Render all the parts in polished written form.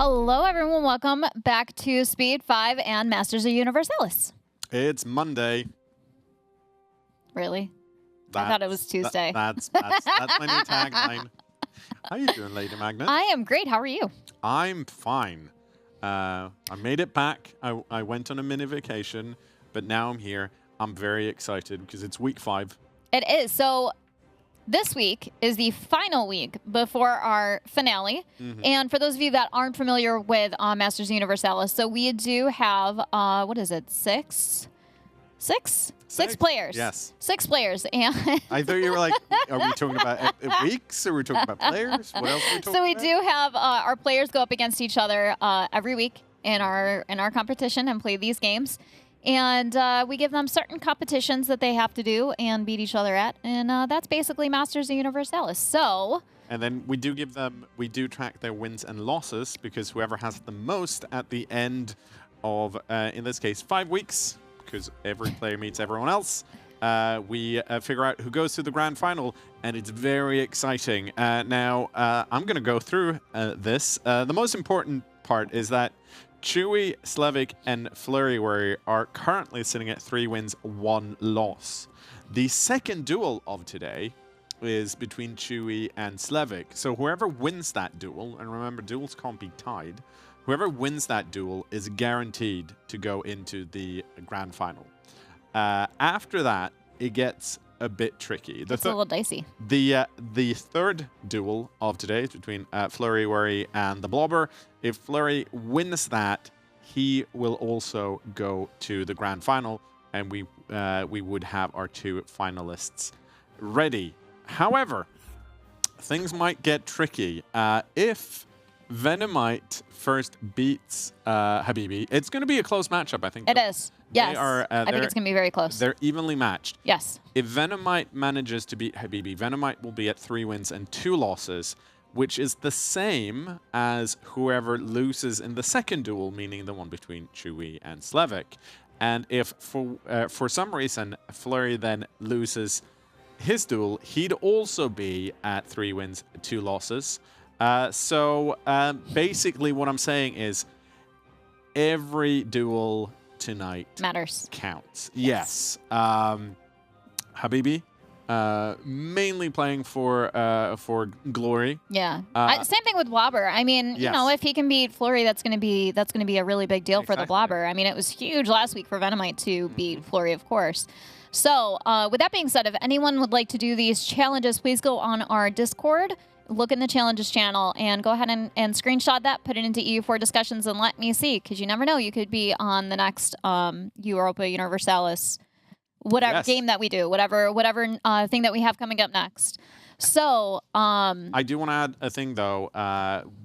Hello, everyone. Welcome back to Speed 5 and Masters of Universalis. It's Monday. Really? I thought it was Tuesday. That's my new tagline. How you doing, Lady Magnet? I am great. How are you? I'm fine. I made it back. I went on a mini vacation, but now I'm here. I'm very excited because it's week 5. It is. So this week is the final week before our finale. And for those of you that aren't familiar with Masters Universalis, so we do have, what is it, six players. Yes. 6 players. And I thought you were like, are we talking about weeks or are we talking about players? What else are we talking so we about? do have our players go up against each other every week in our competition and play these games. And we give them certain competitions that they have to do and beat each other at. And that's basically Masters of Universalis. So... And then we do track their wins and losses because whoever has the most at the end of, in this case, 5 weeks, because every player meets everyone else, we figure out who goes to the grand final, and it's very exciting. Now, I'm going to go through this. The most important part is that Chewy, Slavic, and Flurry are currently sitting at 3 wins, 1 loss. The second duel of today is between Chewy and Slavic. So whoever wins that duel, and remember, duels can't be tied, whoever wins that duel is guaranteed to go into the grand final. After that, it gets a bit tricky. It's a little dicey. The third duel of today is between Flurry and the Blobber. If Flurry wins that, he will also go to the grand final, and we would have our 2 finalists ready. However, things might get tricky. If Vennomite first beats Habibi, it's going to be a close matchup, I think. It is. Yes. I think it's going to be very close. They're evenly matched. Yes. If Vennomite manages to beat Habibi, Vennomite will be at 3 wins and 2 losses, which is the same as whoever loses in the second duel, meaning the one between Chewy and Slavic. And if for some reason Flurry then loses his duel, he'd also be at 3 wins, 2 losses. So basically what I'm saying is every duel tonight matters. Counts. Yes. Habibi, mainly playing for glory. Yeah. Same thing with Blobber. I mean, yes. You know, if he can beat Flurry, that's going to be a really big deal for the Blobber. I mean, it was huge last week for Vennomite to beat Flurry, of course. So, with that being said, if anyone would like to do these challenges, please go on our Discord, look in the challenges channel, and go ahead and screenshot that, put it into EU4 discussions, and let me see, because you never know, you could be on the next Europa Universalis, whatever game that we do, whatever thing that we have coming up next. So, I do want to add a thing though,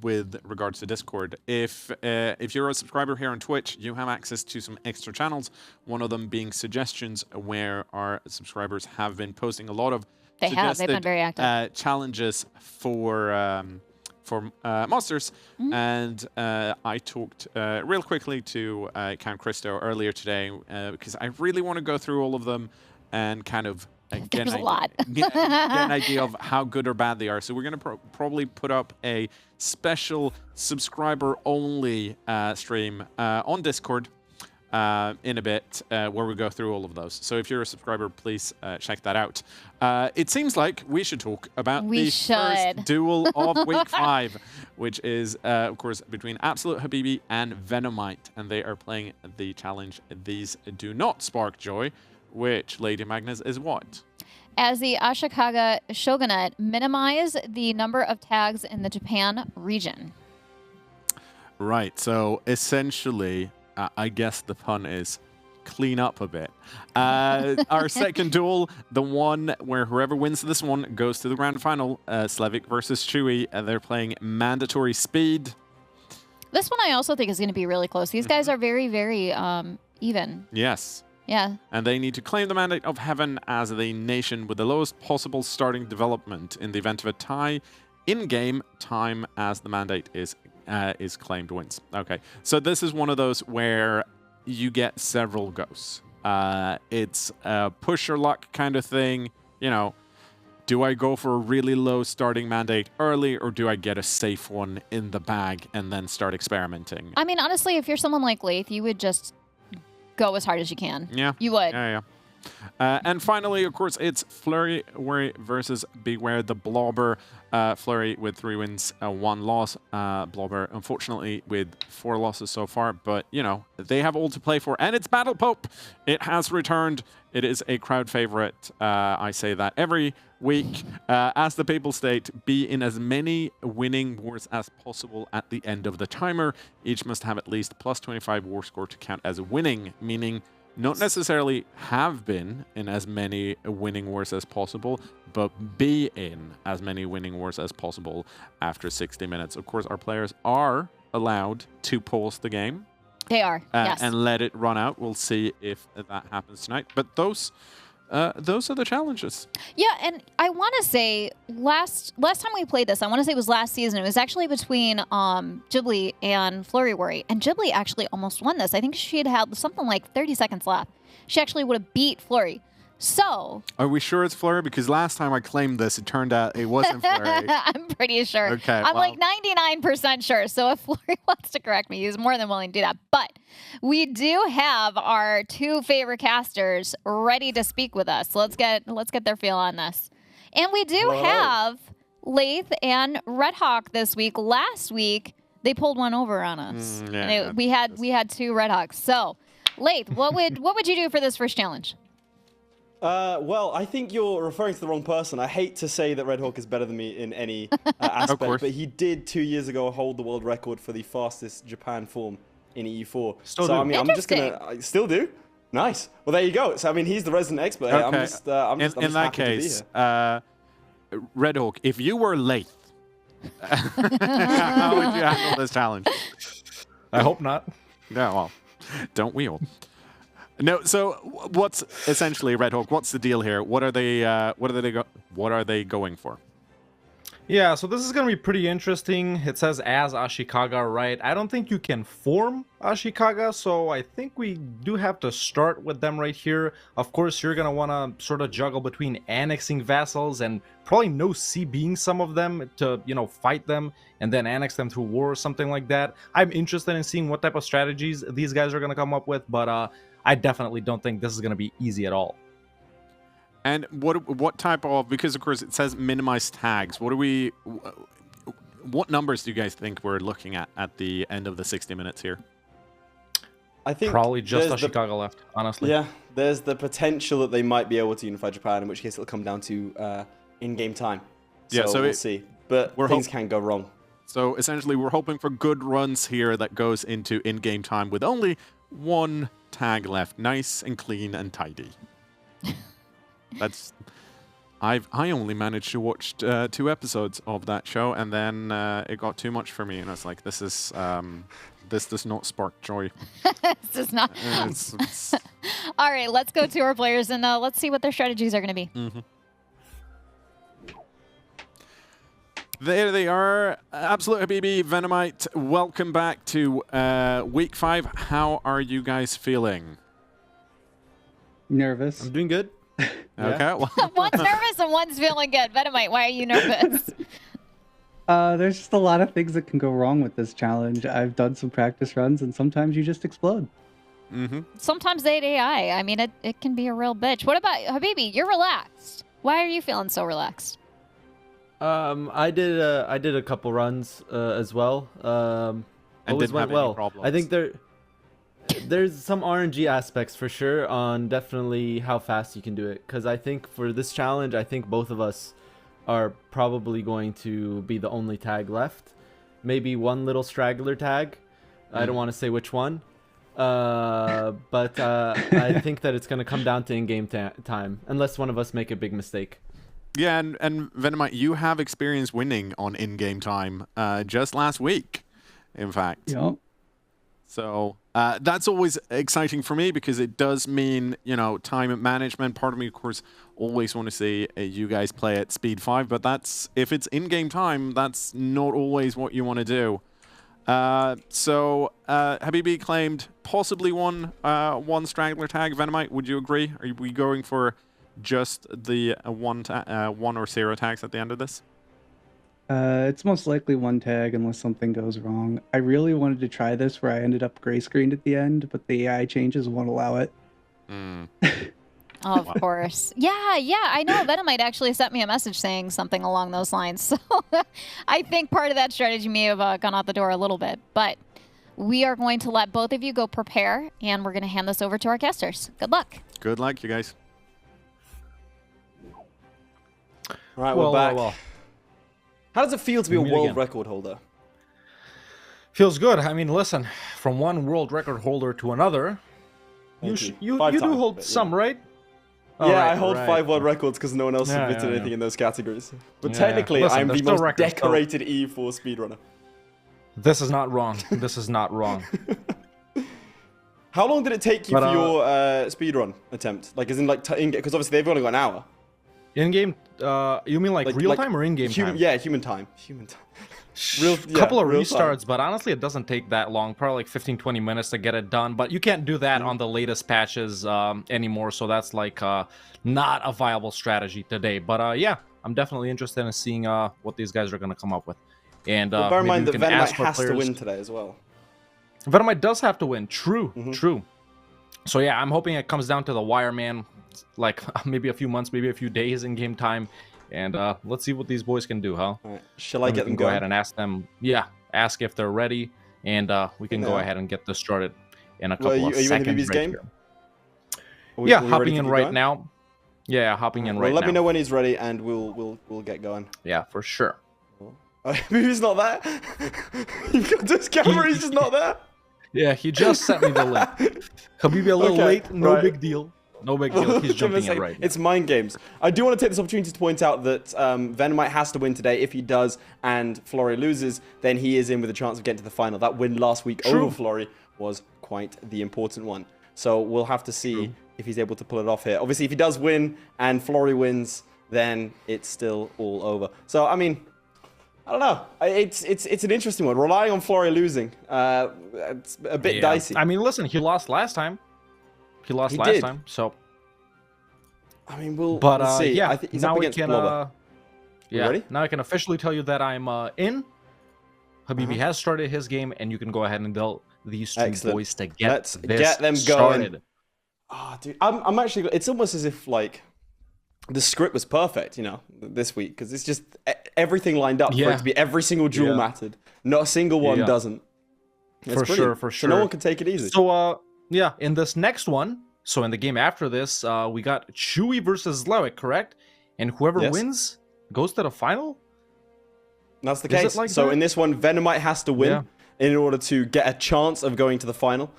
with regards to Discord. If you're a subscriber here on Twitch, you have access to some extra channels. One of them being suggestions, where our subscribers have been posting a lot of they've been very active challenges for monsters. And I talked real quickly to Count Christo earlier today because I really want to go through all of them and kind of get an idea of how good or bad they are. So we're going to probably put up a special subscriber-only stream on Discord in a bit where we go through all of those. So if you're a subscriber, please check that out. It seems like we should talk about the first duel of week 5, which is, of course, between Absolute Habibi and Vennomite. And they are playing the challenge These Do Not Spark Joy, which, Lady Magnus, is what? As the Ashikaga Shogunate, minimize the number of tags in the Japan region. Right. So essentially, I guess the pun is clean up a bit. Our second duel, the one where whoever wins this one goes to the grand final, Slavic versus Chewy. They're playing mandatory speed. This one I also think is going to be really close. These guys are very, very even. Yes. Yeah. And they need to claim the mandate of heaven as the nation with the lowest possible starting development in the event of a tie in-game time as the mandate is claimed wins. Okay. So this is one of those where you get several goes. It's a push your luck kind of thing. You know, do I go for a really low starting mandate early, or do I get a safe one in the bag and then start experimenting? I mean, honestly, if you're someone like Lath, you would just go as hard as you can. Yeah. You would. Yeah. And finally, of course, it's Flurry versus Beware the Blobber. Flurry with 3 wins, 1 loss. Blobber, unfortunately, with 4 losses so far. But, you know, they have all to play for. And it's Battle Pope. It has returned. It is a crowd favorite. I say that every week. As the people state, be in as many winning wars as possible at the end of the timer. Each must have at least plus 25 war score to count as winning, meaning not necessarily have been in as many winning wars as possible, but be in as many winning wars as possible after 60 minutes. Of course, our players are allowed to pause the game. They are, yes. And let it run out. We'll see if that happens tonight. But those are the challenges. Yeah, and I want to say last time we played this, I want to say it was last season. It was actually between Ghibli and Flurry Worry, and Ghibli actually almost won this. I think she had something like 30 seconds left. She actually would have beat Flurry. So, are we sure it's Flurry? Because last time I claimed this, it turned out it wasn't Flurry. I'm pretty sure. Okay, I'm like 99% sure. So if Flurry wants to correct me, he's more than willing to do that. But we do have our 2 favorite casters ready to speak with us. Let's get their feel on this. And we do have Lath and Red Hawk this week. Last week they pulled one over on us. We had 2 Red Hawks. So, Lath, what would you do for this first challenge? Well, I think you're referring to the wrong person. I hate to say that Red Hawk is better than me in any aspect, but he did 2 years ago hold the world record for the fastest Japan form in EU4. Still do. I mean, I'm just gonna still do. Nice. Well, there you go. So I mean, he's the resident expert here. Okay. I'm just in that happy case, to be here. Red Hawk, if you were Lath, how would you handle this challenge? I hope not. Yeah, well, don't we all? No, so what's essentially Red Hawk? What's the deal here? What are they going for? Yeah, so this is going to be pretty interesting. It says as Ashikaga, right? I don't think you can form Ashikaga, so I think we do have to start with them right here. Of course, you're going to want to sort of juggle between annexing vassals and probably no CBing some of them to, you know, fight them and then annex them through war or something like that. I'm interested in seeing what type of strategies these guys are going to come up with, but I definitely don't think this is going to be easy at all. And what type of, because of course it says minimize tags, what numbers do you guys think we're looking at the end of the 60 minutes here? I think probably just Ashikaga left, honestly. Yeah, there's the potential that they might be able to unify Japan, in which case it'll come down to in-game time. So we'll see. But things can go wrong. So essentially we're hoping for good runs here that goes into in-game time with only 1 tag left. Nice and clean and tidy. That's I only managed to watch 2 episodes of that show, and then it got too much for me, and I was like, this does not spark joy. This is not. All right, let's go to our players and let's see what their strategies are going to be. Mm-hmm. There they are. Absolute Habibi, Vennomite, welcome back to week 5. How are you guys feeling? Nervous. I'm doing good. Okay. Well. One's nervous and one's feeling good. Vennomite, why are you nervous? There's just a lot of things that can go wrong with this challenge. I've done some practice runs, and sometimes you just explode. Mm-hmm. Sometimes they AI. I mean, it can be a real bitch. What about Habibi? You're relaxed. Why are you feeling so relaxed? I did a couple runs as well. And always didn't went have well. any problems. I think there's some RNG aspects for sure on definitely how fast you can do it. Because I think for this challenge, I think both of us are probably going to be the only tag left. Maybe one little straggler tag. I don't want to say which one. But I think that it's going to come down to in-game time. Unless one of us make a big mistake. Yeah, and Vennomite, you have experience winning on in-game time just last week, in fact. Yep. So that's always exciting for me because it does mean, you know, time management. Part of me, of course, always want to see you guys play at speed 5, but that's if it's in-game time, that's not always what you want to do. So Habibi claimed possibly one straggler tag. Vennomite, would you agree? Are we going for just the one or zero tags at the end of this? It's most likely one tag unless something goes wrong. I really wanted to try this where I ended up gray screened at the end, but the AI changes won't allow it. Of course. Yeah, I know. Vennomite actually sent me a message saying something along those lines. So I think part of that strategy may have gone out the door a little bit. But we are going to let both of you go prepare, and we're going to hand this over to our casters. Good luck. Good luck, you guys. All right, we're back. Well. How does it feel to be a world record holder? Feels good. I mean, listen, from one world record holder to another, you do hold some, right? Yeah, I hold 5 world records because no one else submitted anything in those categories. But technically, I'm the most decorated E4 speedrunner. This is not wrong. This is not wrong. How long did it take you for your speedrun attempt? Like, as in, like, because obviously they've only got an hour. In-game, you mean like real time or in-game time? Yeah, human time. Human time. Couple of restarts, but honestly, it doesn't take that long. Probably like 15-20 minutes to get it done. But you can't do that on the latest patches anymore, so that's like not a viable strategy today. But yeah, I'm definitely interested in seeing what these guys are going to come up with. And bear in mind that Vennomite has to win today as well. Vennomite does have to win. True, true. So yeah, I'm hoping it comes down to the wire, man. Like maybe a few months, maybe a few days in game time. And let's see what these boys can do, huh? Right. Shall I get them go ahead and ask them? Yeah, ask if they're ready, and we can go ahead and get this started in a couple of seconds. Are you in Habibi's game? Yeah, hopping in right now. Yeah, hopping in right now. Let me know when he's ready, and we'll get going. Yeah, for sure. Habibi's not there. You've got this camera. He's just not there. Yeah, he just sent me the link. Habibi a little late. No big deal. No big deal. He's jumping in right now. It's mind games. I do want to take this opportunity to point out that Vennomite has to win today. If he does and Flory loses, then he is in with a chance of getting to the final. That win last week over Flory was quite the important one. So we'll have to see if he's able to pull it off here. Obviously, if he does win and Flory wins, then it's still all over. So, I mean, I don't know. It's an interesting one. Relying on Flory losing, it's a bit dicey. I mean, listen, he lost last time. He lost last time, so. I mean, we'll see. Yeah, I think he's now up against Blobber. Yeah, ready? Now I can officially tell you that I'm in. Habibi has started his game, and you can go ahead and tell these two boys to get them started. Going. Oh, dude, I'm actually. It's almost as if like the script was perfect, you know, this week because it's just everything lined up for it to be every single duel mattered. Not a single one doesn't. For sure. So no one can take it easy. So yeah, in this next one, so in the game after this, we got Chewy versus Lewick, correct? And whoever wins goes to the final? That's the case. So in this one, Vennomite has to win in order to get a chance of going to the final.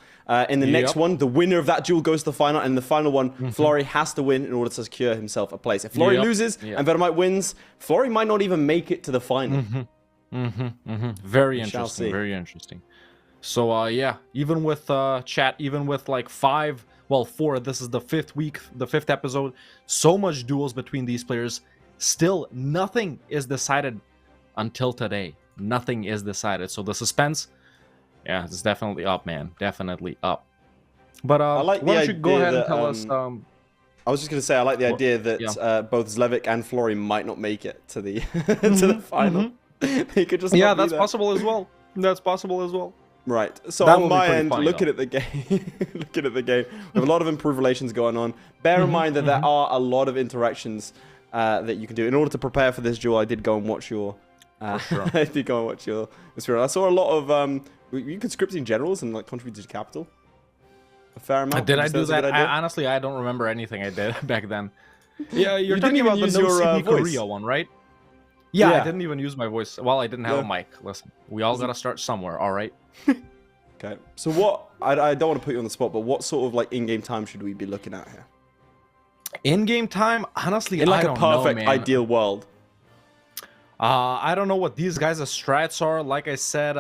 In the next one, the winner of that duel goes to the final. And in the final one, Flory has to win in order to secure himself a place. If Flory loses and Vennomite wins, Flory might not even make it to the final. Very interesting. Very interesting. So yeah, even with chat, even with like 4, this is the 5th week, the 5th episode, so much duels between these players, still nothing is decided until today. Nothing is decided. So the suspense, yeah, it's definitely up, man. Definitely up. But why don't you go ahead and tell us... I was just going to say, I like the idea that both Zlevic and Flory might not make it to the to the final. They could just that's possible as well. That's possible as well. Right. So on my end, looking at the game, we have a lot of improved relations going on. Bear in mind that there are a lot of interactions that you can do. In order to prepare for this duel, I did go and watch your... I did go and watch your... I saw a lot of... you could scripting generals and like contribute to capital. A fair amount. Did I do that? Honestly, I don't remember anything I did back then. Yeah, you're talking about the No Sydney Korea one, right? Yeah, I didn't even use my voice. Well, I didn't have a mic. Listen, we all got to start somewhere, all right? Okay. So what... I don't want to put you on the spot, but what sort of like in-game time should we be looking at here? In-game time? Honestly, in like I don't a perfect know, man. ideal world. I don't know what these guys' strats are. Like I said,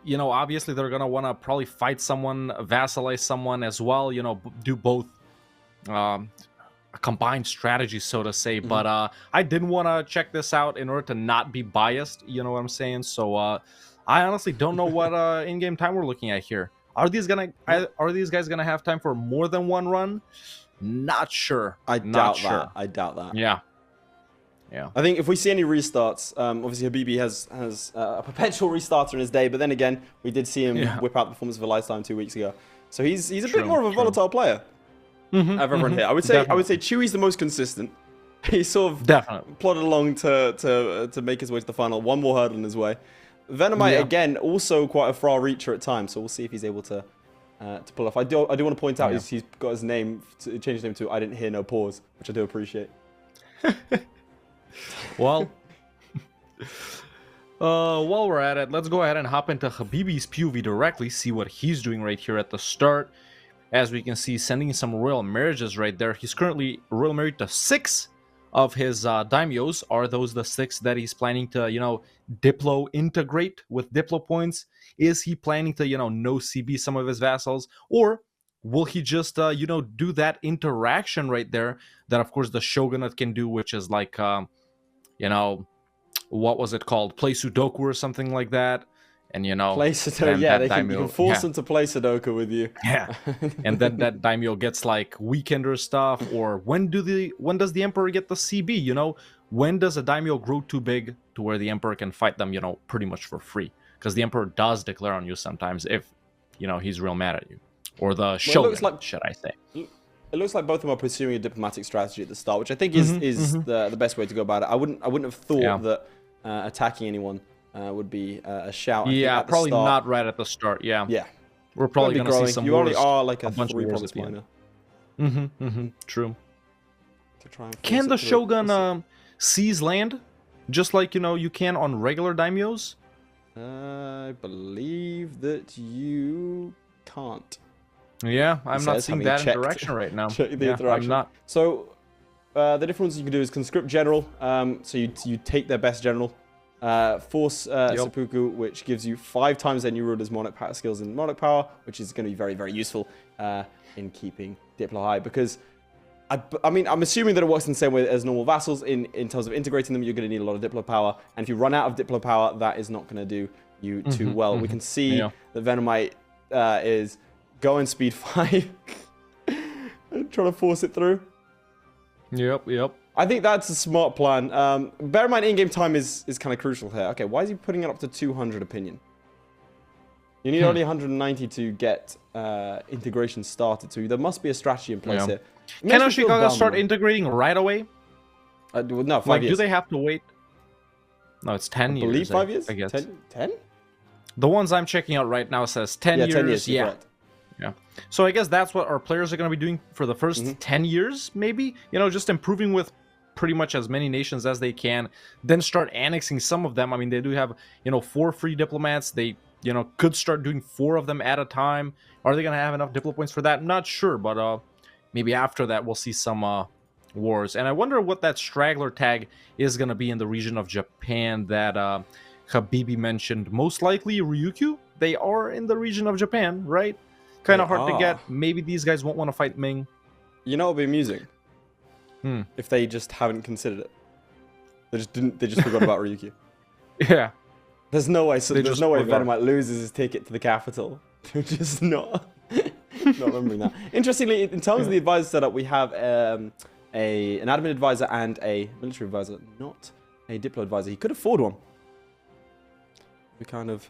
you know, obviously they're going to want to probably fight someone, vassalize someone as well, you know, do both a combined strategy, so to say. But I didn't want to check this out in order to not be biased, you know what I'm saying? So I honestly don't know what in-game time we're looking at here. Are these guys gonna have time for more than one run? Not sure. I doubt that. I doubt that. Yeah. I think if we see any restarts, obviously Habibi has a perpetual restarter in his day, but then again, we did see him whip out the performance of a lifetime 2 weeks ago. So he's a bit more of a volatile player. Of everyone here, I would say Chewy's the most consistent. He sort of plodded along to make his way to the final. One more hurdle in his way. Venomite again, also quite a far reacher at times. So we'll see if he's able to pull off. I do want to point out he's got his name changed his name to I didn't hear no pause, which I do appreciate. Well, while we're at it, let's go ahead and hop into Habibi's POV directly, see what he's doing right here at the start. As we can see, sending some royal marriages right there. He's currently royal married to 6 of his daimyos. Are those the 6 that he's planning to, Diplo integrate with Diplo points? Is he planning to, no CB some of his vassals? Or will he just, do that interaction right there that, of course, the Shogunate can do, which is like, what was it called? Play Sudoku or something like that. And, play Sudoku, you can force them to play Sudoku with you. Yeah. And then that daimyo gets like weekender stuff. Or when does the Emperor get the CB? When does a daimyo grow too big to where the Emperor can fight them, pretty much for free? Because the Emperor does declare on you sometimes if, he's real mad at you. Or the Shogun, should I say. It looks like both of them are pursuing a diplomatic strategy at the start, which I think is the best way to go about it. I wouldn't have thought that attacking anyone would be a shout. Yeah, probably not right at the start. Yeah. We're probably going to see some You wars, already are like a bunch of 3 wars province minor. True. Can the Shogun seize land just like you can on regular daimyos? I believe that you can't. Yeah, I'm not seeing that interaction right now. I'm not. So the difference you can do is conscript general. So you take their best general. Force seppuku, which gives you 5 times their new ruler's monarch power skills in monarch power, which is going to be very, very useful in keeping Diplo high. Because I'm assuming that it works in the same way as normal vassals. In terms of integrating them, you're going to need a lot of Diplo power, and if you run out of Diplo power, that is not going to do you too well. We can see that Vennomite is going speed 5, trying to force it through. Yep. I think that's a smart plan. Bear in mind, in-game time is kind of crucial here. Okay, why is he putting it up to 200 opinion? You need only 190 to get integration started, so there must be a strategy in place here. Can Ashikaga start integrating right away? No, 5 years. Do they have to wait? No, it's 10 years. I believe 5 years? I guess. 10? The ones I'm checking out right now says 10 years. 10 years, yeah. Yeah. So I guess that's what our players are going to be doing for the first 10 years, maybe? Just improving with pretty much as many nations as they can, then start annexing some of them. I mean, they do have, 4 free diplomats. They, could start doing 4 of them at a time. Are they going to have enough diplo points for that? Not sure, but maybe after that we'll see some wars. And I wonder what that straggler tag is going to be in the region of Japan that Habibi mentioned. Most likely Ryukyu. They are in the region of Japan, right? Kind of hard to get. Maybe these guys won't want to fight Ming. It would be amusing. If they just haven't considered it. They just forgot about Ryukyu. Yeah. There's no way Vennomite loses his ticket to the capital. They're just not remembering that. Interestingly, in terms of the advisor setup, we have an admin advisor and a military advisor, not a diplo advisor. He could afford one. We kind of...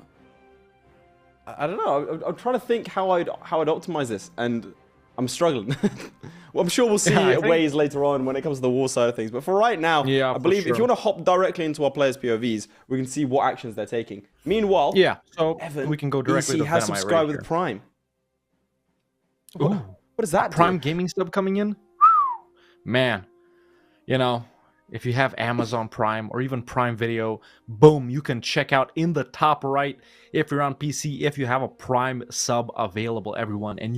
I don't know. I'm trying to think how I'd optimize this, and I'm struggling. Well, I'm sure we'll see ways later on when it comes to the war side of things. But for right now, I believe if you want to hop directly into our players' POVs, we can see what actions they're taking. Meanwhile, so Evan, we can go directly to has subscribed with Prime. What does that Prime gaming sub coming in? Man, if you have Amazon Prime or even Prime Video, boom, you can check out in the top right if you're on PC, if you have a Prime sub available, everyone. And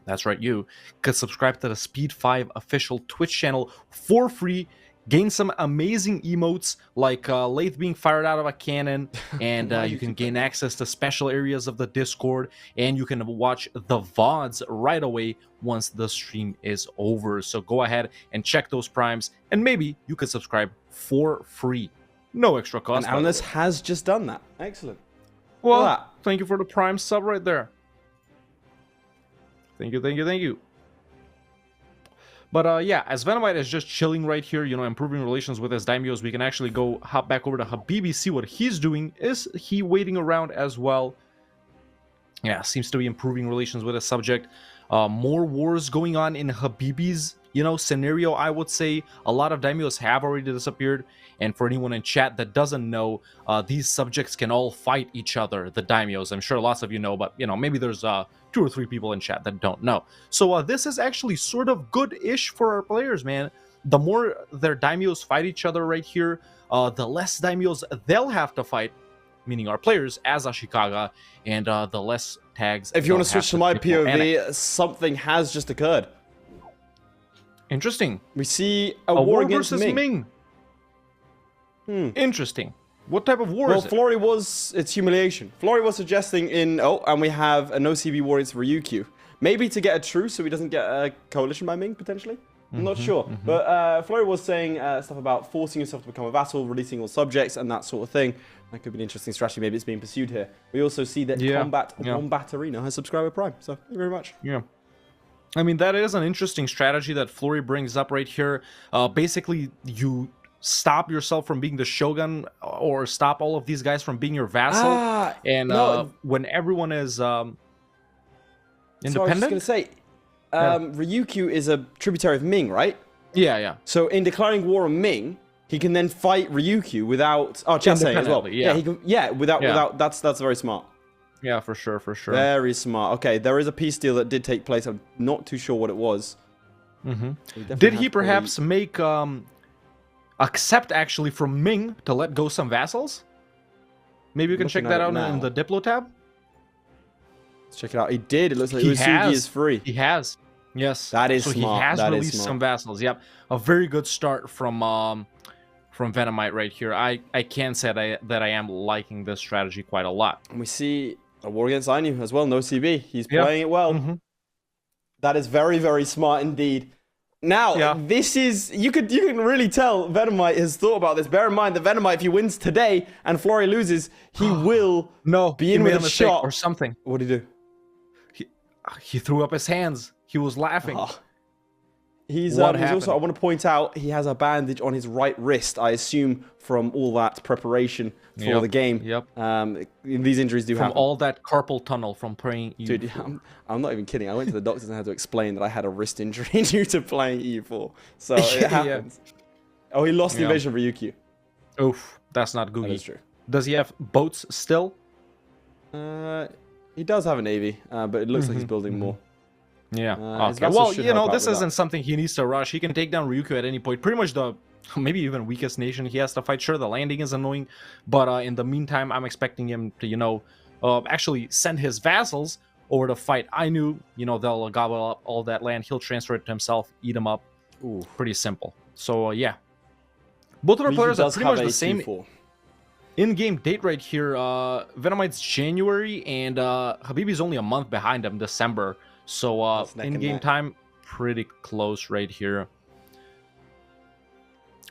that's right, you could subscribe to the Speed 5 official Twitch channel for free, gain some amazing emotes like Lathe being fired out of a cannon, and you can gain access to special areas of the Discord, and you can watch the VODs right away once the stream is over. So go ahead and check those primes, and maybe you could subscribe for free. No extra cost. And Alice has just done that. Excellent. Well, thank you for the Prime sub right there. Thank you, thank you, thank you. But yeah, as Vennomite is just chilling right here, you know, improving relations with his daimyos, we can actually go hop back over to Habibi, see what he's doing. Is he waiting around as well? Yeah, seems to be improving relations with his subject. More wars going on in Habibi's, you know, scenario, I would say. A lot of daimyos have already disappeared. And for anyone in chat that doesn't know, these subjects can all fight each other, the daimyos. I'm sure lots of you know, but, you know, maybe there's 2 or 3 people in chat that don't know. So this is actually sort of good-ish for our players, man. The more their daimyos fight each other right here, the less daimyos they'll have to fight, meaning our players, as Ashikaga, and the less tags. If you want to switch to my POV, something has just occurred. Interesting. We see a war against Ming. Interesting. What type of war is it? Flory was... It's humiliation. Flory was suggesting in... Oh, and we have a no-CB war against Ryukyu. Maybe to get a truce so he doesn't get a coalition by Ming, potentially? I'm not sure. But Flory was saying stuff about forcing yourself to become a vassal, releasing all subjects, and that sort of thing. That could be an interesting strategy. Maybe it's being pursued here. We also see that Combat Arena has subscriber prime. So, thank you very much. Yeah. I mean, that is an interesting strategy that Flory brings up right here. Basically, you stop yourself from being the shogun, or stop all of these guys from being your vassal. When everyone is independent. So I was just going to say, Ryukyu is a tributary of Ming, right? Yeah. So in declaring war on Ming, he can then fight Ryukyu without... Oh, chat's saying as well. Yeah, he can, without... That's very smart. Yeah, for sure. Very smart. Okay, there is a peace deal that did take place. I'm not too sure what it was. Did he perhaps make... accept actually from Ming to let go some vassals? Maybe you can check that out in the Diplo tab. Let's check it out. He did. It looks like Uesugi is free. He has. Yes. That is so smart. He has released some vassals. Yep. A very good start from Vennomite right here. I can say that I am liking this strategy quite a lot. And we see a war against Ainu as well. No CB. He's playing it well. That is very, very smart indeed. Now, this is... You can really tell Vennomite has thought about this. Bear in mind that Vennomite, if he wins today and Flory loses, he will be in with a shot. Or something. What did he do? He threw up his hands. He was laughing. He's also, I want to point out, he has a bandage on his right wrist, I assume from all that preparation for the game. These injuries do happen. From all that carpal tunnel from playing EU. Dude, I'm not even kidding. I went to the doctors and had to explain that I had a wrist injury due to playing EU4. So it happens. Oh, he lost the invasion of Ryukyu. Oof, that's not googie. That is true. Does he have boats still? He does have a navy, but it looks like he's building more. Yeah. Okay. Well, you know, this isn't something he needs to rush. He can take down Ryukyu at any point. Pretty much the maybe even weakest nation he has to fight. Sure, the landing is annoying, but in the meantime, I'm expecting him to, you know, actually send his vassals over to fight Ainu. You know, they'll gobble up all that land. He'll transfer it to himself, eat him up. Ooh. Pretty simple. So, yeah. Both of our players are pretty much the same in-game date right here. Vennomite's January, and Habibi's only a month behind him, December. So, in-game time, pretty close right here.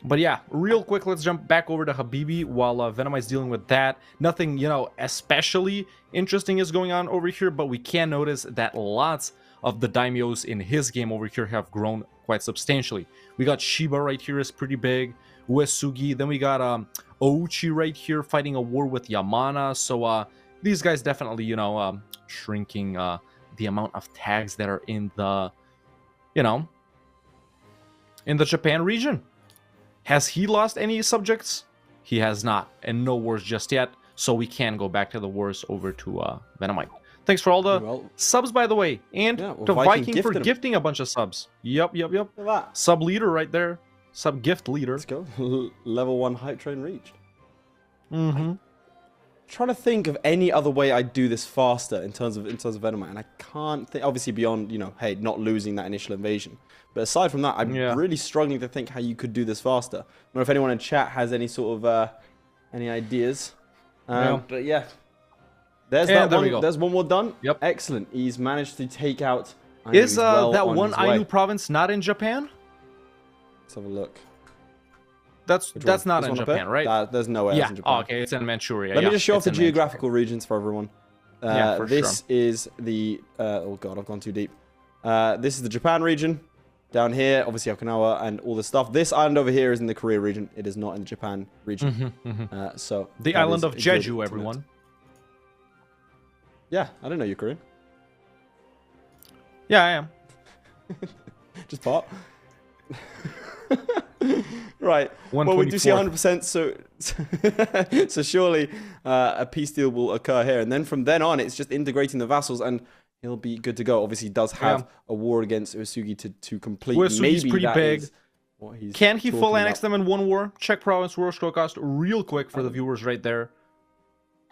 But yeah, real quick, let's jump back over to Habibi while Vennomite's dealing with that. Nothing, you know, especially interesting is going on over here, but we can notice that lots of the daimyos in his game over here have grown quite substantially. We got Shiba right here is pretty big, Uesugi, then we got Ouchi right here fighting a war with Yamana. So these guys definitely, you know, shrinking the amount of tags that are in the, you know, in the Japan region. Has he lost any subjects? He has not, and no wars just yet, so we can go back to the wars over to Vennomite. Thanks for all the subs, by the way, and to Viking for gifting a bunch of subs. Yep. Sub leader right there. Sub gift leader. Let's go. Level 1 hype train reached. I'm trying to think of any other way I'd do this faster in terms of Vennomite, and I can't think. Obviously, beyond, you know, hey, not losing that initial invasion. But aside from that, I'm really struggling to think how you could do this faster. I don't know if anyone in chat has any sort of any ideas. But yeah, there's that one. There's one more done. Yep. Excellent. He's managed to take out. Is that one Ainu province not in Japan? Let's have a look. That's not in Japan, right? There's no way. Yeah. In Japan. Okay, it's in Manchuria. Let me just show off the geographical regions for everyone. For this is the. Oh god, I've gone too deep. This is the Japan region. Down here, obviously Okinawa and all this stuff. This island over here is in the Korea region. It is not in the Japan region. So the island of Jeju, everyone. Yeah, I don't know you're Korean. Yeah, I am. Just part. Right. Well, we do see 100%, so surely a peace deal will occur here. And then from then on, it's just integrating the vassals, and he'll be good to go. Obviously, he does have a war against Uesugi to complete. Uesugi's Maybe pretty big. Can he full annex them in one war? Czech province war scroll cost real quick for the viewers right there.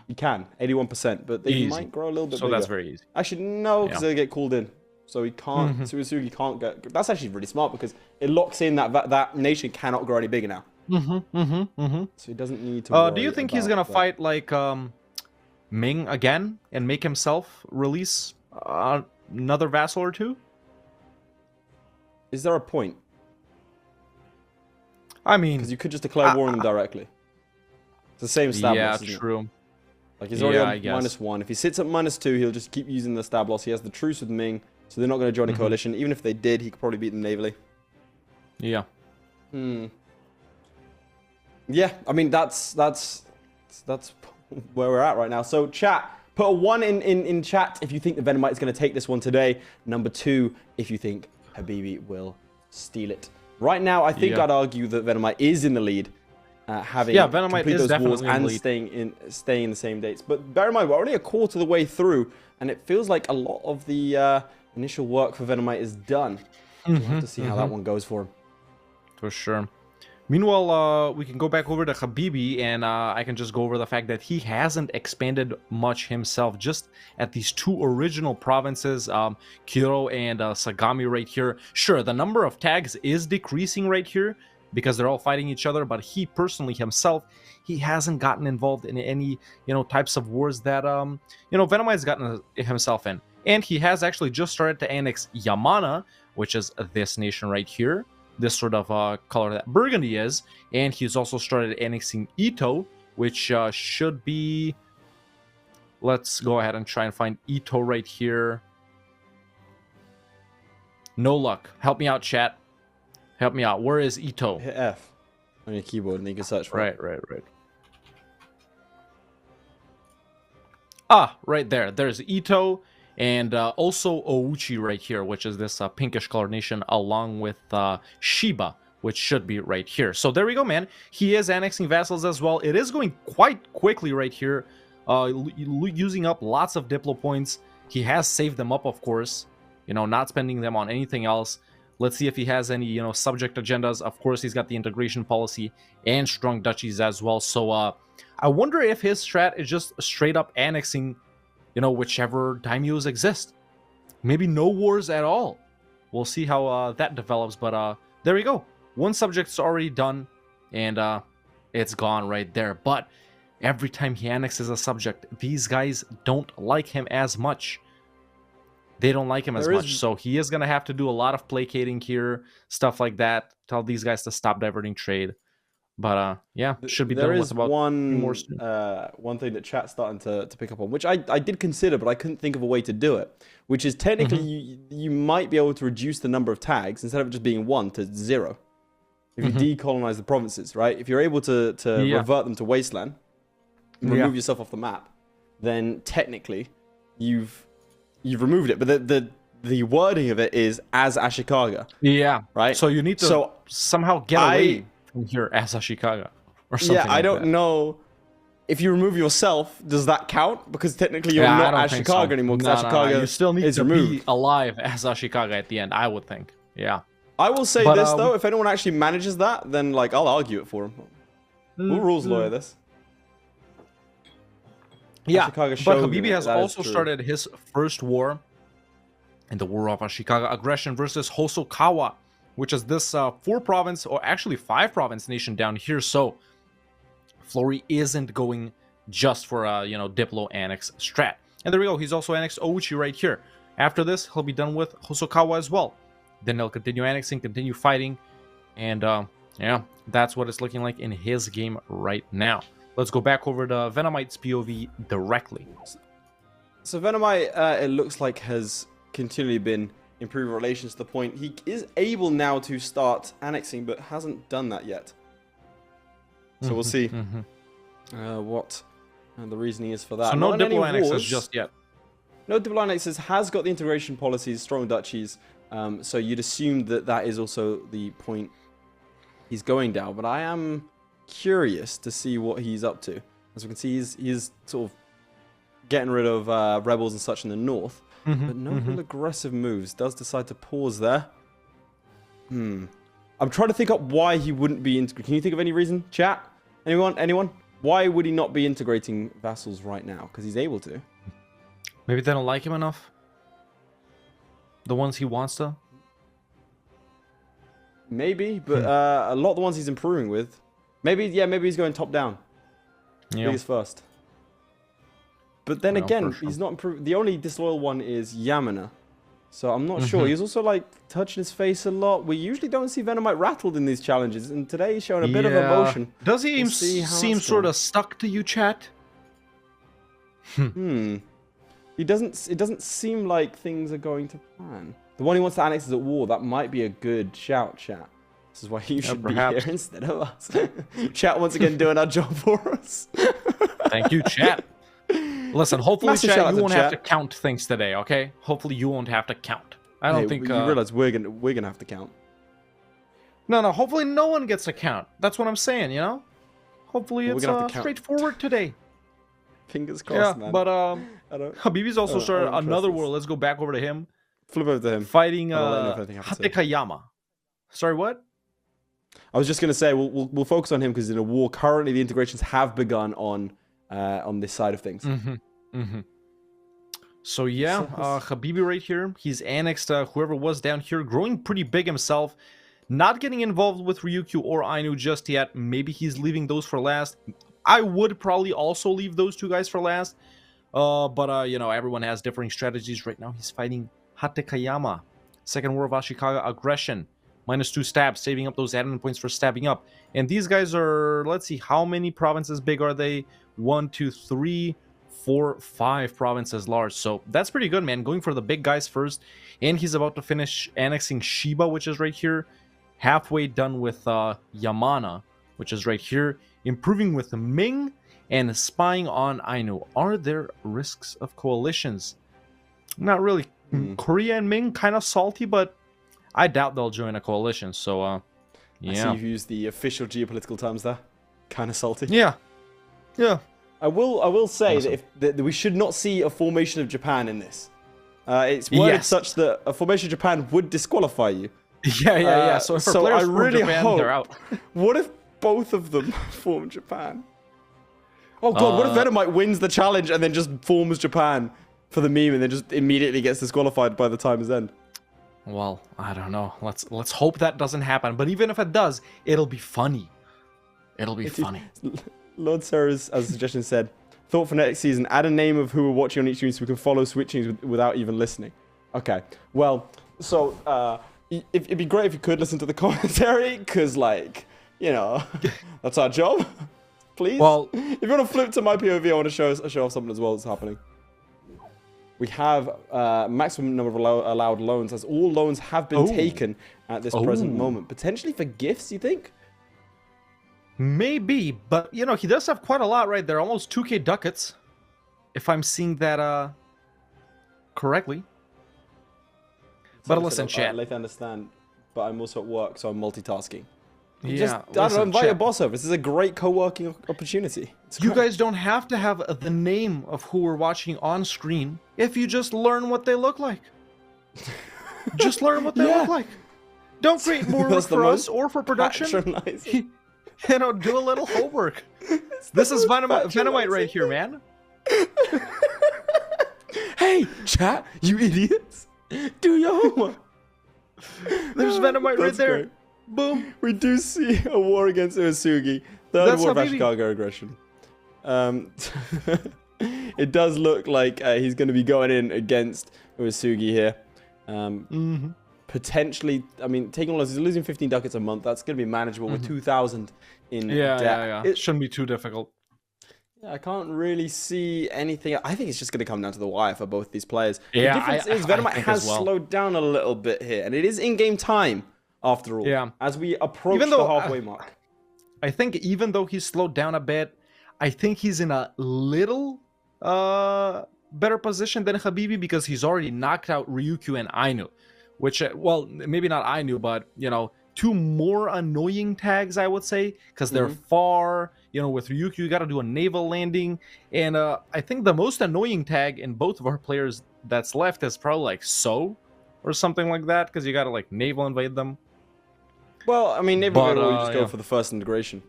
He can, 81%, but they might grow a little bit bigger. So that's very easy. Actually, no, because they get called in. So he can't. Uesugi can't get. That's actually really smart because it locks in that nation cannot grow any bigger now. So he doesn't need to. Do you think he's gonna fight like Ming again and make himself release another vassal or two? Is there a point? I mean, because you could just declare war on them directly. It's the same stab loss. Yeah, true. Like he's already on -1. If he sits at -2, he'll just keep using the stab loss. He has the truce with Ming, so they're not going to join a coalition. Even if they did, he could probably beat them navally. Yeah. Yeah, I mean that's where we're at right now. So chat, put a 1 in chat if you think the Vennomite is going to take this one today. Number 2 if you think Habibi will steal it. Right now, I think I'd argue that Vennomite is in the lead. Having Vennomite is definitely and staying in the same dates. But bear in mind, we're only a quarter of the way through, and it feels like a lot of the initial work for Vennomite is done. We'll have to see how that one goes for him. For sure. Meanwhile, we can go back over to Habibi, and I can just go over the fact that he hasn't expanded much himself, just at these 2 original provinces, Kyoto and Sagami right here. Sure, the number of tags is decreasing right here, because they're all fighting each other, but he personally himself, he hasn't gotten involved in any, types of wars that, Vennomite's gotten himself in. And he has actually just started to annex Yamana, which is this nation right here, this sort of color that Burgundy is, and he's also started annexing Ito, which should be, let's go ahead and try and find Ito right here. No luck. Help me out, chat. Help me out. Where is Ito? Hit F on your keyboard and you can search for it. Right. Ah, right there. There's Ito and also Ouchi right here, which is this pinkish colored nation, along with Shiba, which should be right here. So there we go, man. He is annexing vassals as well. It is going quite quickly right here, using up lots of Diplo points. He has saved them up, of course, not spending them on anything else. Let's see if he has any, subject agendas. Of course, he's got the integration policy and strong duchies as well. So I wonder if his strat is just straight up annexing, whichever daimyos exist. Maybe no wars at all. We'll see how that develops. But there we go. One subject's already done, and it's gone right there. But every time he annexes a subject, these guys don't like him as much. They don't like him as much, so he is going to have to do a lot of placating here, stuff like that, tell these guys to stop diverting trade. But, yeah, should be done with about more soon. One thing that chat's starting to pick up on, which I did consider, but I couldn't think of a way to do it, which is technically you might be able to reduce the number of tags instead of it just being 1 to 0. If you decolonize the provinces, right? If you're able to revert them to wasteland, and remove yourself off the map, then technically you've removed it, but the wording of it is as Ashikaga. Yeah. Right? So you need to somehow get away from here as Ashikaga. Or something I don't know. If you remove yourself, does that count? Because technically you're not Ashikaga anymore, because Ashikaga you still need is to removed. be alive as Ashikaga at the end, I would think. Yeah. I will say this, though. If anyone actually manages that, then I'll argue it for him. We'll rules lawyer this. Yeah, but Habibi has also started his first war in the War of Ashikaga Aggression versus Hosokawa, which is this 4-province, or actually 5-province nation down here. So Flory isn't going just for a, Diplo annex strat. And there we go. He's also annexed Ouchi right here. After this, he'll be done with Hosokawa as well. Then he'll continue annexing, continue fighting. And yeah, that's what it's looking like in his game right now. Let's go back over to Vennomite's POV directly. So Vennomite, it looks like, has continually been improve relations to the point he is able now to start annexing, but hasn't done that yet. So we'll see what the reasoning is for that. So no Not in any diplo annexes wars. just yet. No diplo annexes, has got the integration policies, strong duchies. So you'd assume that that is also the point he's going down. But I am curious to see what he's up to. As we can see, he's sort of getting rid of rebels and such in the north. But no real aggressive moves. Does decide to pause there. I'm trying to think up why he wouldn't be integrating. Can you think of any reason? Chat? Anyone? Why would he not be integrating vassals right now? Because he's able to. Maybe they don't like him enough. The ones he wants to. Maybe, but a lot of the ones he's improving with. Maybe he's going top down. Yeah. He's first. But then again, for sure. he's not improved. The only disloyal one is Yamana. So I'm not sure. He's also like touching his face a lot. We usually don't see Vennomite rattled in these challenges, and today he's showing a bit of emotion. Does he We'll see how seem that's sort going. of stuck to you, chat? It doesn't seem like things are going to plan. The one who wants to annex is at war. That might be a good shout, chat. This is why you should be here instead of us. Chat once again doing our job for us. Thank you, chat. Listen, hopefully, Massive shout chat, out you to won't have to chat. count things today, okay? Hopefully, you won't have to count. I don't think. You realize we're gonna have to count. No. Hopefully, no one gets a count. That's what I'm saying. You know. Hopefully, We're it's gonna have to count. straightforward today. Fingers crossed, Yeah, man. but I don't Habibi's also started I don't trust another this. war. Let's go back over to him. flip over to him. Fighting I don't know if anything happens to him. Hatekayama. Sorry, what? I was just gonna say we'll focus on him because in a war currently the integrations have begun on this side of things. So yeah, Habibi right here. He's annexed whoever was down here, growing pretty big himself. Not getting involved with Ryukyu or Ainu just yet. Maybe he's leaving those for last. I would probably also leave those two guys for last. But you know, everyone has differing strategies. Right now, he's fighting Hatekayama. Second War of Ashikaga aggression. -2 stabs, saving up those admin points for stabbing up. And these guys are, let's see, how many provinces big are they? 1, 2, 3, 4, 5 provinces large. So that's pretty good, man. Going for the big guys first. And he's about to finish annexing Shiba, which is right here. Halfway done with Yamana, which is right here. Improving with Ming and spying on Ainu. Are there risks of coalitions? Not really. Korea and Ming, kind of salty, but I doubt they'll join a coalition. So, I see yeah. you've used the official geopolitical terms there. Kind of salty. Yeah. I will say that we should not see a formation of Japan in this. It's worded such that a formation of Japan would disqualify you. Yeah. So if our players I from really Japan, hope. they're out. What if both of them form Japan? Oh god, what if Vennomite wins the challenge and then just forms Japan for the meme and then just immediately gets disqualified by the time's end? Well, I don't know. Let's hope that doesn't happen. But even if it does, it'll be funny. It'll be funny. Lord Sarah's, as a suggestion said, thought for next season, add a name of who we're watching on each stream so we can follow switchings without even listening. Okay, well, so it'd be great if you could listen to the commentary, because, like, you know, that's our job. Please. Well, if you want to flip to my POV, I want to show off something as well that's happening. We have maximum number of allowed loans, as all loans have been taken at this present moment. Potentially for gifts, you think? Maybe, but, you know, he does have quite a lot right there. Almost 2k ducats, if I'm seeing that correctly. But listen, chat. I'd like to understand, but I'm also at work, so I'm multitasking. Yeah, I don't know, invite your boss over. This is a great co-working opportunity. You guys don't have to have the name of who we're watching on screen if you just learn what they look like. Just learn what they look like. Don't create more work for us or for production. You know, do a little homework. This is Vennomite right here, man. Hey, chat, you idiots. Do your homework. There's Vennomite right there. Great. Boom. We do see a war against Uesugi. Third war of Ashikaga aggression. It does look like he's going to be going in against Uesugi here. Potentially, I mean, taking all he's losing 15 ducats a month. That's going to be manageable with 2,000 in debt. Yeah. It shouldn't be too difficult. I can't really see anything. I think it's just going to come down to the wire for both these players. Yeah, the difference is Vennomite has slowed down a little bit here, and it is in-game time after all. Yeah. As we approach the halfway mark. I think even though he's slowed down a bit, I think he's in a little better position than Habibi because he's already knocked out Ryukyu and Ainu, which, well, maybe not Ainu, but, you know, two more annoying tags, I would say, because they're far. You know, with Ryukyu, you got to do a naval landing. And I think the most annoying tag in both of our players that's left is probably like So or something like that, because you got to like naval invade them. Well, I mean, naval invade, you just go for the first integration,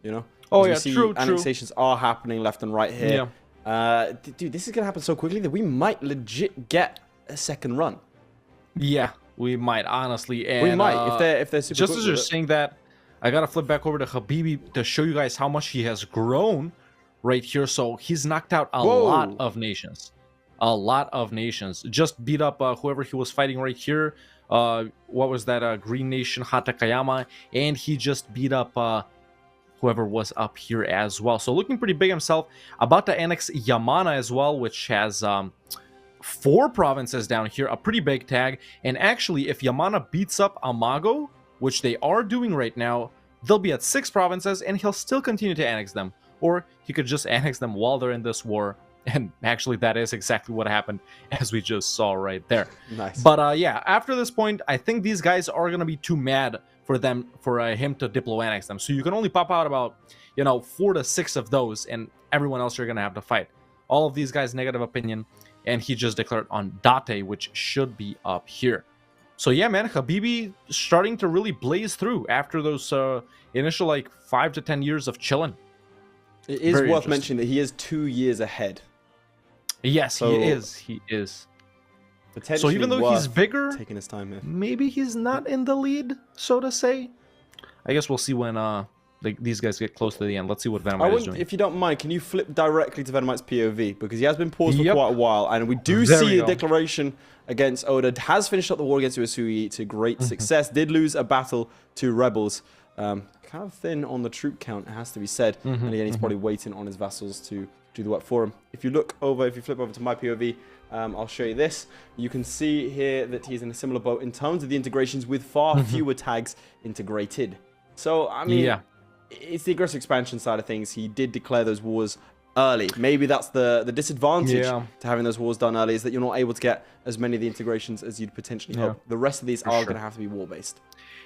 you know? Oh, yeah, true. Annexations are happening left and right here. Yeah. Dude, this is going to happen so quickly that we might legit get a second run. Yeah, we might, honestly. And, we might, if they're super just as you're saying that, I gotta flip back over to Habibi to show you guys how much he has grown right here. So he's knocked out a lot of nations. A lot of nations. Just beat up whoever he was fighting right here. What was that? Green Nation, Hatakayama. And he just beat up whoever was up here as well. So looking pretty big himself. About to annex Yamana as well, which has 4 provinces down here. A pretty big tag. And actually, if Yamana beats up Amago, which they are doing right now, they'll be at 6 provinces, and he'll still continue to annex them. Or he could just annex them while they're in this war. And actually, that is exactly what happened, as we just saw right there. Nice. But yeah, after this point, I think these guys are going to be too mad for him to Diplo annex them. So you can only pop out about, 4 to 6 of those, and everyone else you're going to have to fight. All of these guys, negative opinion, and he just declared on Date, which should be up here. So yeah, man, Habibi starting to really blaze through after those initial like 5 to 10 years of chilling. It is worth mentioning that he is 2 years ahead. Yes, so, he is. Potentially so even though he's bigger, taking his time here. Maybe he's not in the lead, so to say. I guess we'll see when these guys get close to the end. Let's see what Vennomite is doing. If you don't mind, can you flip directly to Vennomite's POV? Because he has been paused for quite a while, and we do see the declaration against Oda. Has finished up the war against Usui to great success. Did lose a battle to rebels. Kind of thin on the troop count, it has to be said. And again, he's probably waiting on his vassals to do the work for him. If you flip over to my POV, I'll show you this. You can see here that he's in a similar boat in terms of the integrations, with far fewer tags integrated. So, I mean, it's the aggressive expansion side of things. He did declare those wars early. Maybe that's the disadvantage to having those wars done early, is that you're not able to get as many of the integrations as you'd potentially hope. The rest of these are going to have to be war-based.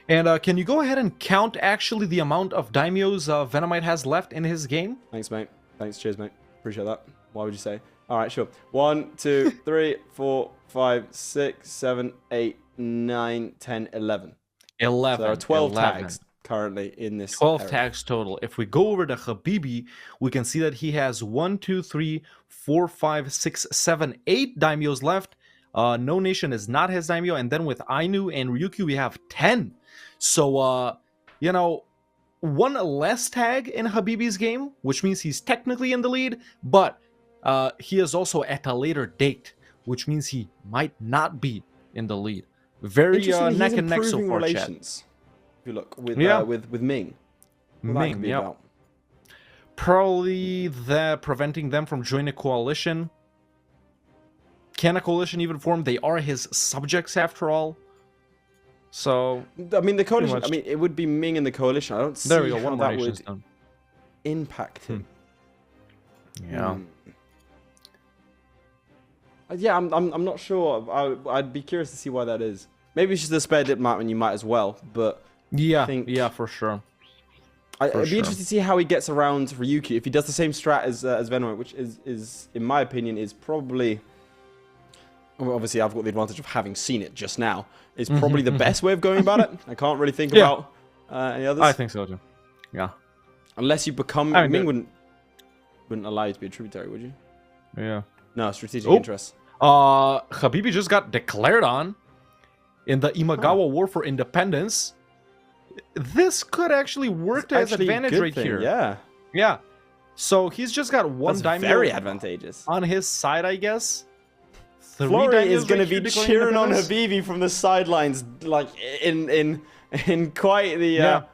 And can you go ahead and count actually the amount of daimyos Vennomite has left in his game? Thanks, mate. Thanks. Cheers, mate. Appreciate that. Why would you say? All right, sure. 1, 2, 3, 4, 5, 6, 7, 8, 9, 10, 11. 11. So there are 12 tags currently in this 12 area. tags total. If we go over to Habibi, we can see that he has 1, 2, 3, 4, 5, 6, 7, 8 daimyos left. No Nation is not his daimyo. And then with Ainu and Ryukyu, we have 10. So, one less tag in Habibi's game, which means he's technically in the lead, but he is also at a later date, which means he might not be in the lead. Very neck and neck so far, relations. If you look with Ming. Ming, yeah. Probably preventing them from joining a coalition. Can a coalition even form? They are his subjects after all. So I mean, the coalition. I mean, it would be Ming and the coalition. I don't see how that would impact him. Yeah. Yeah, I'm not sure. I'd be curious to see why that is. Maybe it's just a spare diplomat, and you might as well. But yeah, for sure. I'd be interested to see how he gets around Ryukyu if he does the same strat as Vennomite, which is in my opinion is probably. Well, obviously, I've got the advantage of having seen it just now. It's probably the best way of going about it. I can't really think about any others. I think so too. Yeah. Unless you become Ming wouldn't allow you to be a tributary, would you? Yeah. No, strategic interests. Habibi just got declared on in the Imagawa War for Independence. This could actually work to his advantage right here. Yeah. Yeah. So he's just got one daimyo. Very advantageous on his side, I guess. Flory is going to be cheering on Habibi from the sidelines, like in quite the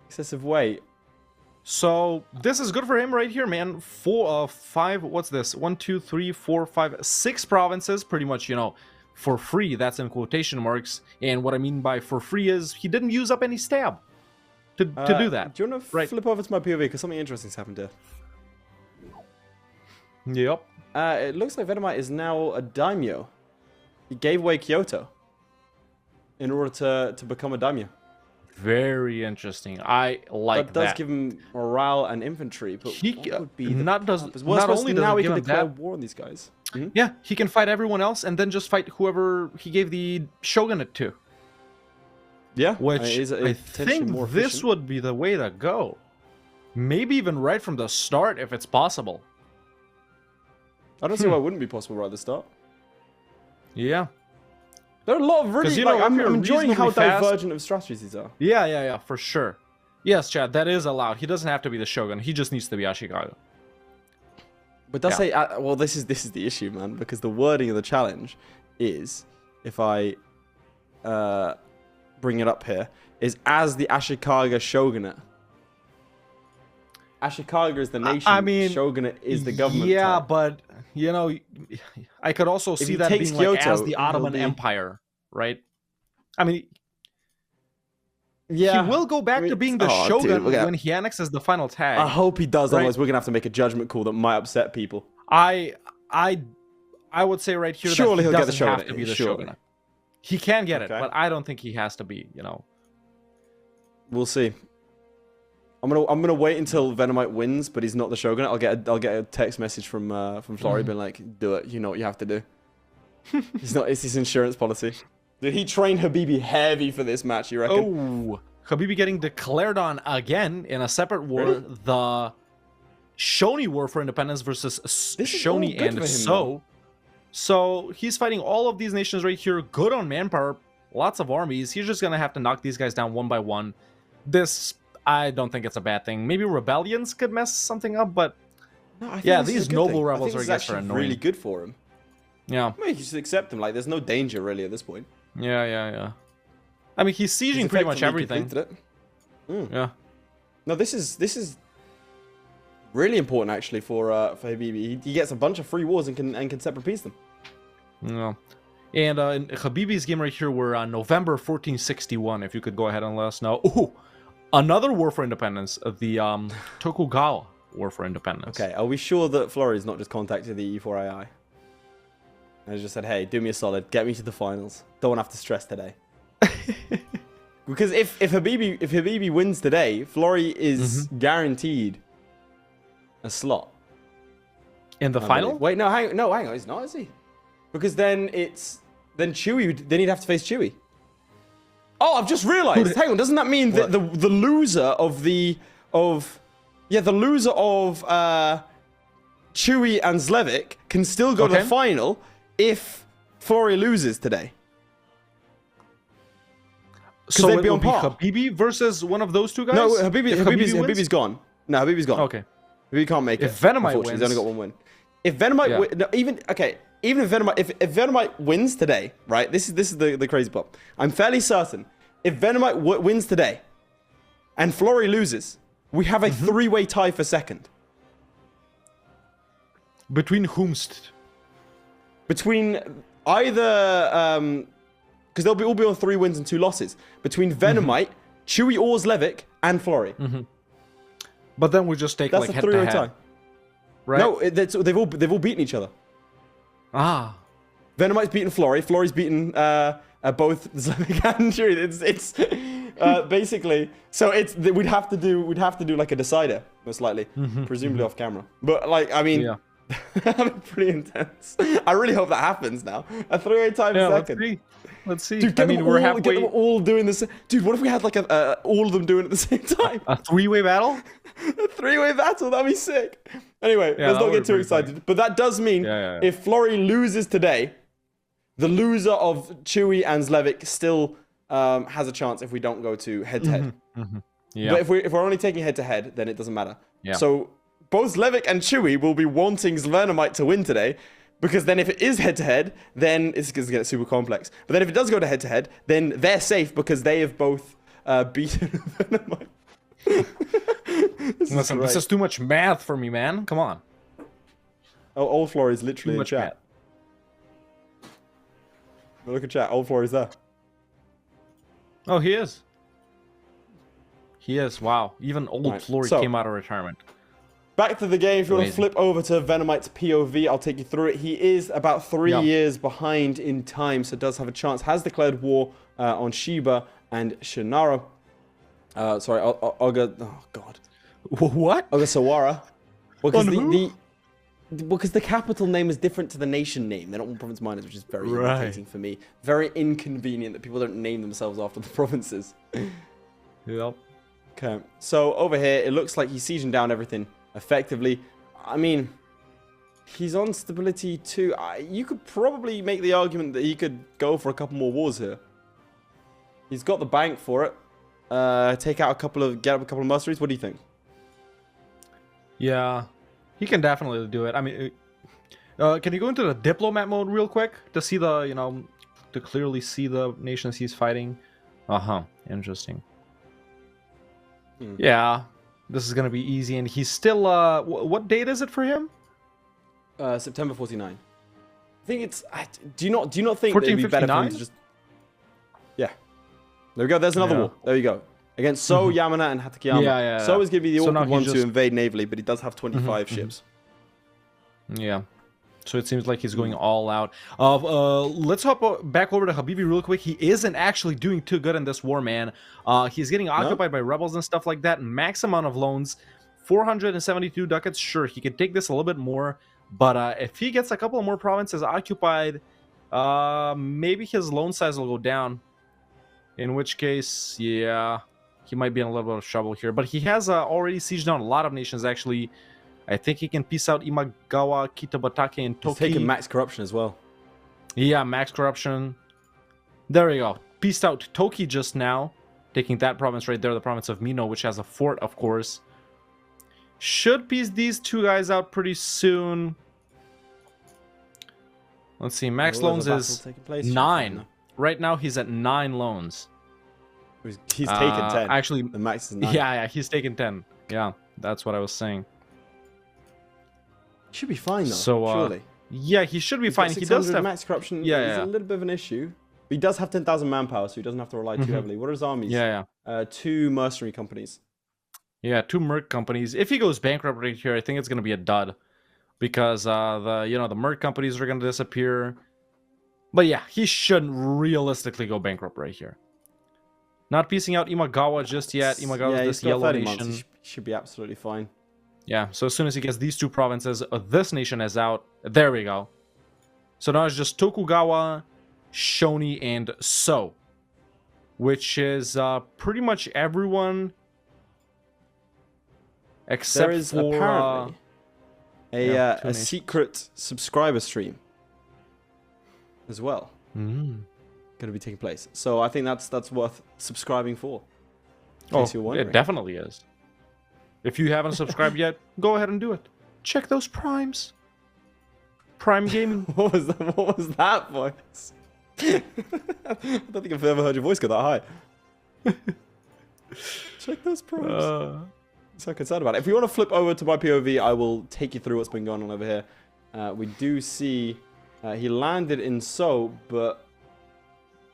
excessive way. So this is good for him right here, man. 5, what's this? 1, 2, 3, 4, 5, 6 provinces, pretty much, you know, for free. That's in quotation marks. And what I mean by for free is he didn't use up any stab to do that. Do you want to flip over to my POV because something interesting's happened here? Yep. It looks like Vennomite is now a daimyo. He gave away Kyoto in order to become a daimyo. Very interesting. I like that. That does give him morale and infantry, but he what would be not only now he can declare that, war on these guys. Yeah, he can fight everyone else and then just fight whoever he gave the shogunate to. Yeah, which I think this would be the way to go. Maybe even right from the start if it's possible. I don't see why it wouldn't be possible right at the start. Yeah. There are a lot of really, you know, like, I'm enjoying how fast, divergent of strategies these are. Yeah, for sure. Yes, Chad, that is allowed. He doesn't have to be the Shogun. He just needs to be Ashikaga. But that's well, this is the issue, man, because the wording of the challenge is, if I bring it up here, is as the Ashikaga Shogunate. Ashikaga is the nation. I mean, Shogunate is the government. Yeah, type. But you know, I could also see that being Kyoto, like as the Ottoman Empire, right? I mean, yeah, he will go back to being the Shogun when he annexes the final tag. I hope he does, otherwise we're gonna have to make a judgment call that might upset people. I would say right here surely that he'll get the Shogunate. Have to be the Shogunate. He can get it, but I don't think he has to be. You know, we'll see. I'm gonna wait until Vennomite wins, but he's not the Shogunate. I'll get a text message from Flory being like, "Do it. You know what you have to do." It's his insurance policy. Did he train Habibi heavy for this match? You reckon? Oh, Habibi getting declared on again in a separate war, really? The Shoni War for Independence versus Shoni and So. So he's fighting all of these nations right here. Good on manpower, lots of armies. He's just gonna have to knock these guys down one by one. This. I don't think it's a bad thing. Maybe rebellions could mess something up, but no, yeah, these noble rebels are actually annoying. Really good for him. Yeah, I mean, you should accept them. Like, there's no danger really at this point. Yeah. I mean, he's sieging pretty much everything. Yeah. No, this is really important actually for Habibi. He gets a bunch of free wars and can separate piece them. Yeah. And in Habibi's game right here, we're on November 1461. If you could go ahead and let us know. Ooh. Another war for independence, the Tokugawa War for Independence. Okay, are we sure that Flory's not just contacted the E4AI? And just said, hey, do me a solid, get me to the finals. Don't want to have to stress today. Because if Habibi wins today, Flory is guaranteed a slot. In the final? Wait, hang on, he's not, is he? Because then Chewie, then he'd have to face Chewie. Oh, I've just realized. Hang on, doesn't that mean that the loser of Chewie and Zlevik can still go to the final if Flory loses today? So they'd be on par. Habibi versus one of those two guys? No, Habibi's gone. No, Habibi's gone. Okay. Habibi can't make it. If Vennomite wins, he's only got one win. If Vennomite even if Vennomite wins today, right? This is the crazy part. I'm fairly certain if Vennomite wins today and Flory loses, we have a three-way tie for second. Between whomst? Between either because they'll all be on 3 wins and 2 losses. Between Vennomite, Chewie or Zlevik, and Flory. But then we just take that's like a 3-way tie. tie. Right? No, they've all beaten each other. Ah. Vennomite's beaten Flory. Flory's beaten both Zlevik and Chewie. It's basically so we'd have to do like a decider most likely, presumably off camera. But like I mean, that'd be pretty intense. I really hope that happens now. A 3-way tie per second. Let's see. Dude, we're halfway. Get them all doing this. Dude, what if we had like all of them doing it at the same time? A 3-way battle? A 3-way battle. That'd be sick. Anyway, let's not get too excited. Funny. But that does mean if Flory loses today, the loser of Chewie and Zlevik still has a chance if we don't go to head-to-head. Yeah. But if we're only taking head-to-head, then it doesn't matter. Yeah. So both Zlevik and Chewie will be wanting Vennomite to win today, because then if it is head-to-head, then it's going to get super complex. But then if it does go to head-to-head, then they're safe because they have both beaten Vennomite. Listen, this is too much math for me, man. Come on. Oh, Old Floor is literally in chat. Math. Look at chat. Old Floor is there. Oh, he is. He is. Wow. Even Old Flory came out of retirement. Back to the game. If you want to flip over to Vennomite's POV, I'll take you through it. He is about 3 years behind in time, so does have a chance. Has declared war on Shiba and Shunara. Sorry, Oga. Oh God. What? Ogasawara. Because because the capital name is different to the nation name. They're not one province miners, which is very irritating for me. Very inconvenient that people don't name themselves after the provinces. Yep. Okay, so over here, it looks like he's sieging down everything effectively. I mean, he's on stability 2. You could probably make the argument that he could go for a couple more wars here. He's got the bank for it. Get up a couple of mercenaries. What do you think? Yeah, he can definitely do it. I mean, can you go into the diplomat mode real quick to see the, to clearly see the nations he's fighting? Interesting. Yeah, this is gonna be easy, and he's still. What date is it for him? September 49. I think it's. Do you not think it'd be better for him to just? Yeah. There we go. There's another war. There you go. Against So, Yamana, and Hatakeyama. Yeah. So is going to be the awkward one to invade navally, but he does have 25 ships. Yeah. So it seems like he's going all out. Let's hop back over to Habibi real quick. He isn't actually doing too good in this war, man. He's getting occupied by rebels and stuff like that. Max amount of loans. 472 ducats. Sure, he could take this a little bit more. But if he gets a couple of more provinces occupied, maybe his loan size will go down. In which case, yeah, he might be in a little bit of trouble here. But he has already sieged down a lot of nations, actually. I think he can piece out Imagawa, Kitabatake, and Toki. He's taking max corruption as well. Yeah, max corruption. There we go. Pieced out Toki just now. Taking that province right there, the province of Mino, which has a fort, of course. Should piece these two guys out pretty soon. Let's see, max loans is 9. Right now, he's at 9 loans. He's taken 10. Actually, the max is 9. Yeah, he's taken 10. Yeah, that's what I was saying. He should be fine, though, so, surely. Yeah, he should be fine. He does have max corruption. Yeah, a little bit of an issue. But he does have 10,000 manpower, so he doesn't have to rely too heavily. What are his armies? 2 mercenary companies. Yeah, 2 merc companies. If he goes bankrupt right here, I think it's going to be a dud. Because the merc companies are going to disappear. But yeah, he shouldn't realistically go bankrupt right here. Not piecing out Imagawa just yet. Imagawa is this yellow nation. He should be absolutely fine. Yeah, so as soon as he gets these 2 provinces, this nation is out. There we go. So now it's just Tokugawa, Shoni, and So. Which is pretty much everyone except there is for... apparently a secret subscriber stream as well. Going to be taking place. So I think that's worth subscribing for. It definitely is. If you haven't subscribed yet, go ahead and do it. Check those primes. Prime Gaming. What was that voice? I don't think I've ever heard your voice go that high. Check those primes. I'm so concerned about it. If you want to flip over to my POV, I will take you through what's been going on over here. We do see he landed in So,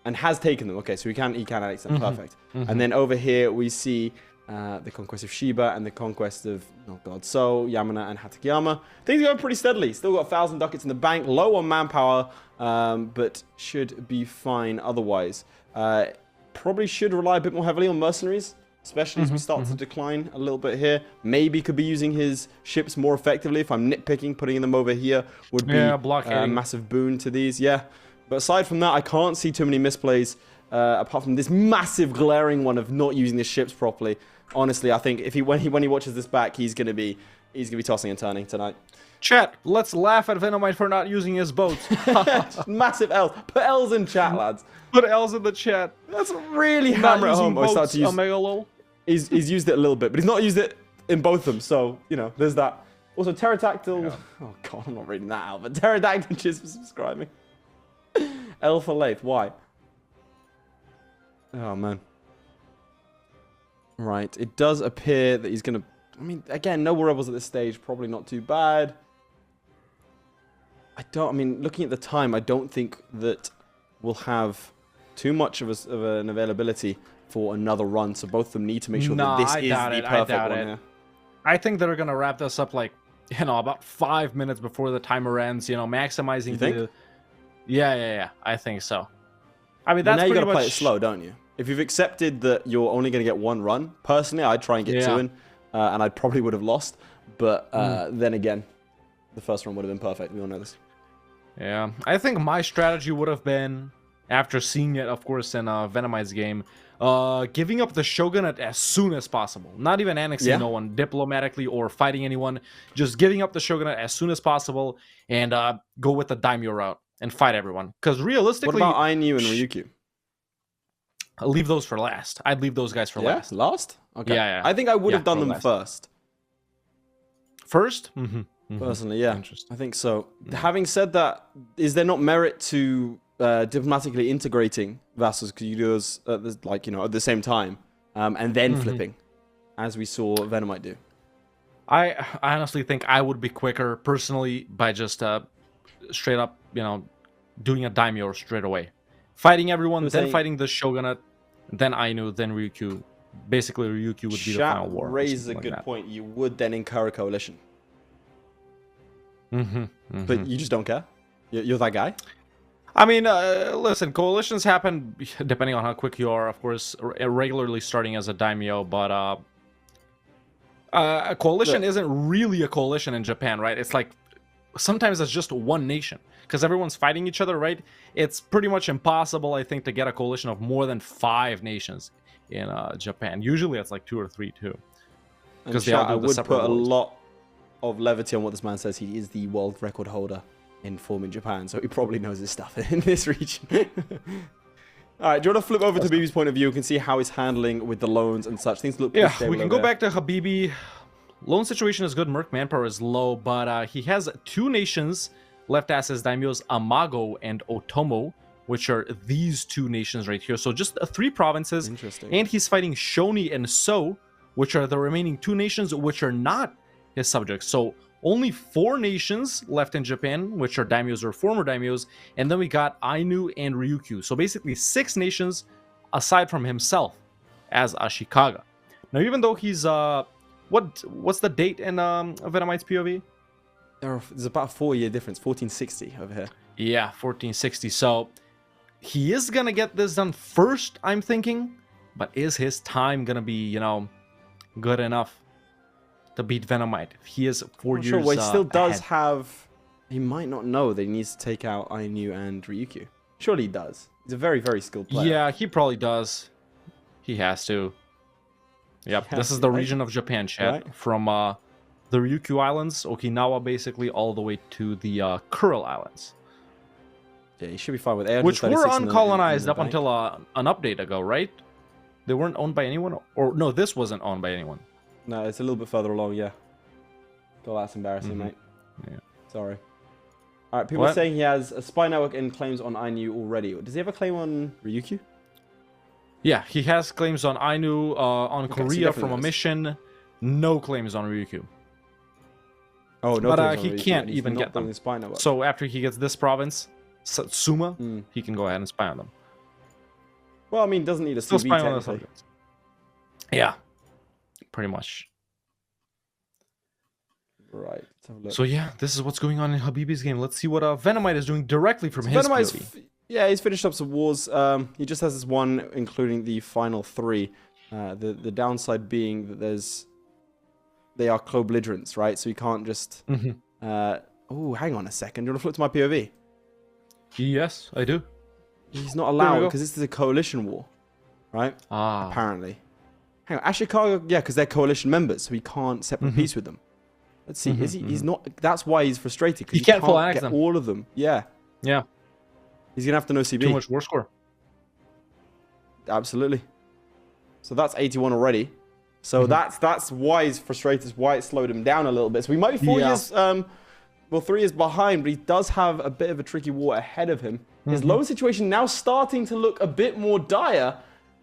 and has taken them. Okay, so he can annex them. Perfect. And then over here we see the conquest of Shiba and the conquest of So, Yamana, and Hatakeyama. Things are going pretty steadily. Still got 1,000 ducats in the bank. Low on manpower, but should be fine otherwise. Probably should rely a bit more heavily on mercenaries, especially as we start to decline a little bit here. Maybe could be using his ships more effectively. If I'm nitpicking, putting them over here would be a massive boon to these. Yeah. But aside from that, I can't see too many misplays, apart from this massive glaring one of not using the ships properly. Honestly, I think when he watches this back, he's gonna be tossing and turning tonight. Chat, let's laugh at Vennomite for not using his boats. Massive L's. Put L's in chat, lads. Put L's in the chat. That's really hammer at home. Start to use. He's used it a little bit, but he's not used it in both of them. So there's that. Also, pterodactyl. Yeah. Oh god, I'm not reading that out. But pterodactyl, cheers for subscribing. L for Lathe. Why? Oh man. Right. It does appear that he's going to... I mean, again, no rebels at this stage. Probably not too bad. I mean, looking at the time, I don't think that we'll have too much of an availability for another run. So both of them need to make sure that this is the perfect one here. I think they're going to wrap this up like, about 5 minutes before the timer ends, maximizing you think? Yeah, I think so. I mean, that's now you got to much... play it slow, don't you? If you've accepted that you're only going to get one run, personally, I'd try and get two in, and I probably would have lost. But then again, the first run would have been perfect. We all know this. Yeah, I think my strategy would have been, after seeing it, of course, in Vennomite's game, giving up the Shogunate as soon as possible. Not even annexing no one diplomatically or fighting anyone. Just giving up the Shogunate as soon as possible and go with the Daimyo route and fight everyone. Because realistically... What about Ainu and Ryukyu? I'll leave those for last. I'd leave those guys for last. Last? Okay. Yeah. I think I would have done them first. First? Personally, yeah. I think so. Having said that, is there not merit to diplomatically integrating vassals? Because you do those at the same time, and then flipping, as we saw Vennomite do. I honestly think I would be quicker personally by just straight up, doing a daimyo straight away, fighting everyone, then fighting the Shogunate, then Ainu, then Ryukyu. Basically, Ryukyu would be the final war. Raises a good point. You would then incur a coalition. But you just don't care. You're that guy. I mean, listen, coalitions happen depending on how quick you are, of course, regularly starting as a daimyo, but a coalition isn't really a coalition in Japan, right? It's like, sometimes it's just one nation, because everyone's fighting each other, right? It's pretty much impossible, I think, to get a coalition of more than 5 nations in Japan. Usually it's like 2 or 3, too. Because they all do the separate wars. A lot of levity on what this man says. He is the world record holder in form in Japan, so he probably knows his stuff in this region. All right, do you want to flip over to Habibi's point of view? You can see how he's handling with the loans and such. Things look pretty stable. We can go back to Habibi. Loan situation is good. Merc manpower is low, but he has 2 nations left as his daimyos, Amago and Otomo, which are these 2 nations right here. So just 3 provinces. Interesting. And he's fighting Shoni and So, which are the remaining 2 nations which are not his subjects. So only 4 nations left in Japan, which are daimyos or former daimyos, and then we got Ainu and Ryukyu. So basically 6 nations aside from himself as Ashikaga. Now, even though he's what's the date in Vennomite's POV? There's about a 4-year difference, 1460 over here. Yeah, 1460. So he is gonna get this done first, I'm thinking, but is his time gonna be, good enough to beat Vennomite? He is 4 years Well, he still does ahead. have... He might not know that he needs to take out Ainu and Ryukyu. Surely he does. He's a very, very skilled player. Yeah, he probably does. He has to. Yep, this is the region of Japan, chat. Right. From the Ryukyu Islands, Okinawa, basically, all the way to the Kuril Islands. Yeah, he should be fine with it. Which were uncolonized up until an update ago, right? They weren't owned by anyone? Or no, this wasn't owned by anyone. No, it's a little bit further along, yeah. God, that's embarrassing, mate. Yeah. Sorry. All right, people are saying he has a spy network and claims on Ainu already. Does he have a claim on Ryukyu? Yeah, he has claims on Ainu, on Korea from a mission. No claims on Ryukyu. Oh, no. But he can't even get them. So after he gets this province, Satsuma, he can go ahead and spy on them. Well, I mean, doesn't need a CV technically. Yeah, pretty much. Right. So yeah, this is what's going on in Habibi's game. Let's see what Vennomite is doing directly from his POV. Yeah, he's finished up some wars. He just has this one, including the final 3. The downside being that they are co-belligerents, right? So you can't just... oh, hang on a second. Do you want to flip to my POV? Yes, I do. He's not allowed because this is a coalition war, right? Apparently. Hang on, Ashikaga, yeah, because they're coalition members, so he can't separate peace with them. Let's see, is he? He's not. That's why he's frustrated because he can't full annex them. All of them. Yeah. Yeah. He's gonna have to know CB. Too much war score. Absolutely. So that's 81 already. So that's why he's frustrated. Why it slowed him down a little bit. So he might be 4 years. Well, 3 years behind, but he does have a bit of a tricky war ahead of him. His loan situation now starting to look a bit more dire.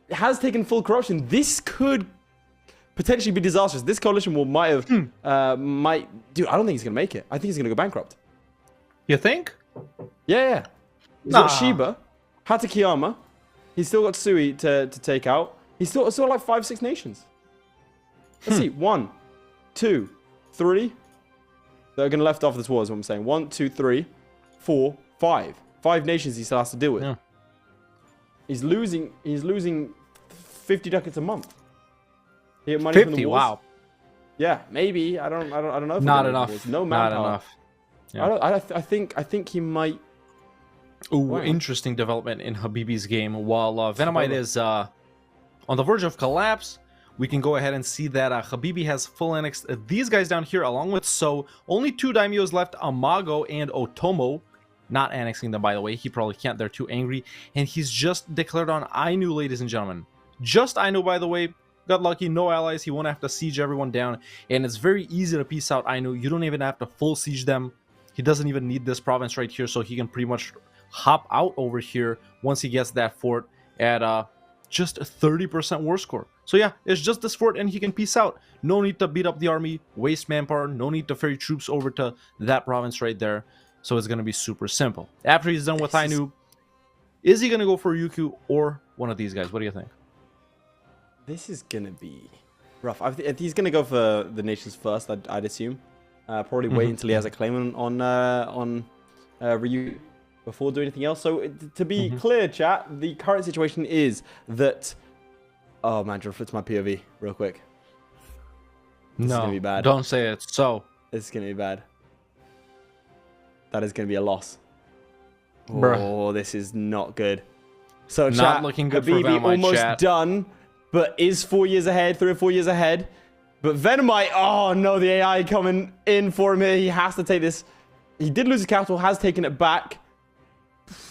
It has taken full corruption. This could potentially be disastrous. This coalition war might have, dude, I don't think he's going to make it. I think he's going to go bankrupt. You think? Yeah. He's got Shiba, Hatakeyama. He's still got Sui to take out. He's still like 5, 6 nations. Let's see. 1, 2, 3. They're going to left off this war is what I'm saying. 1, 2, 3, 4, 5. 5 nations he still has to deal with. Yeah. He's losing 50 ducats a month. He get money 50, from the wars. Wow. Yeah, maybe. I don't know. If not enough. No manpower. Not enough. Yeah. I think he might. Ooh, interesting development in Habibi's game. While Vennomite is on the verge of collapse, we can go ahead and see that Habibi has full annexed these guys down here, along with So. Only 2 daimyos left, Amago and Otomo. Not annexing them, by the way. He probably can't. They're too angry. And he's just declared on Ainu, ladies and gentlemen. Just Ainu, by the way. Got lucky. No allies. He won't have to siege everyone down. And it's very easy to peace out Ainu. You don't even have to full siege them. He doesn't even need this province right here, so he can pretty much hop out over here once he gets that fort at just a 30% war score. So yeah, it's just this fort and he can peace out. No need to beat up the army, waste manpower, no need to ferry troops over to that province right there. So it's going to be super simple. After he's done with Ainu, is he going to go for Ryukyu or one of these guys? What do you think? This is going to be rough. He's going to go for the nations first, I'd assume. Probably wait until he has a claim on Ryu before doing anything else. So to be clear, chat, the current situation is that... Oh man, John, flips my POV real quick. This is going to be bad. Don't say it. So. This is going to be bad. That is going to be a loss. Bruh. Oh, this is not good. So not chat, looking good Habibi for Vennomite, almost chat. done, but is 4 years ahead, 3 or 4 years ahead. But Vennomite, oh no, the AI coming in for him here. He has to take this. He did lose his capital, has taken it back.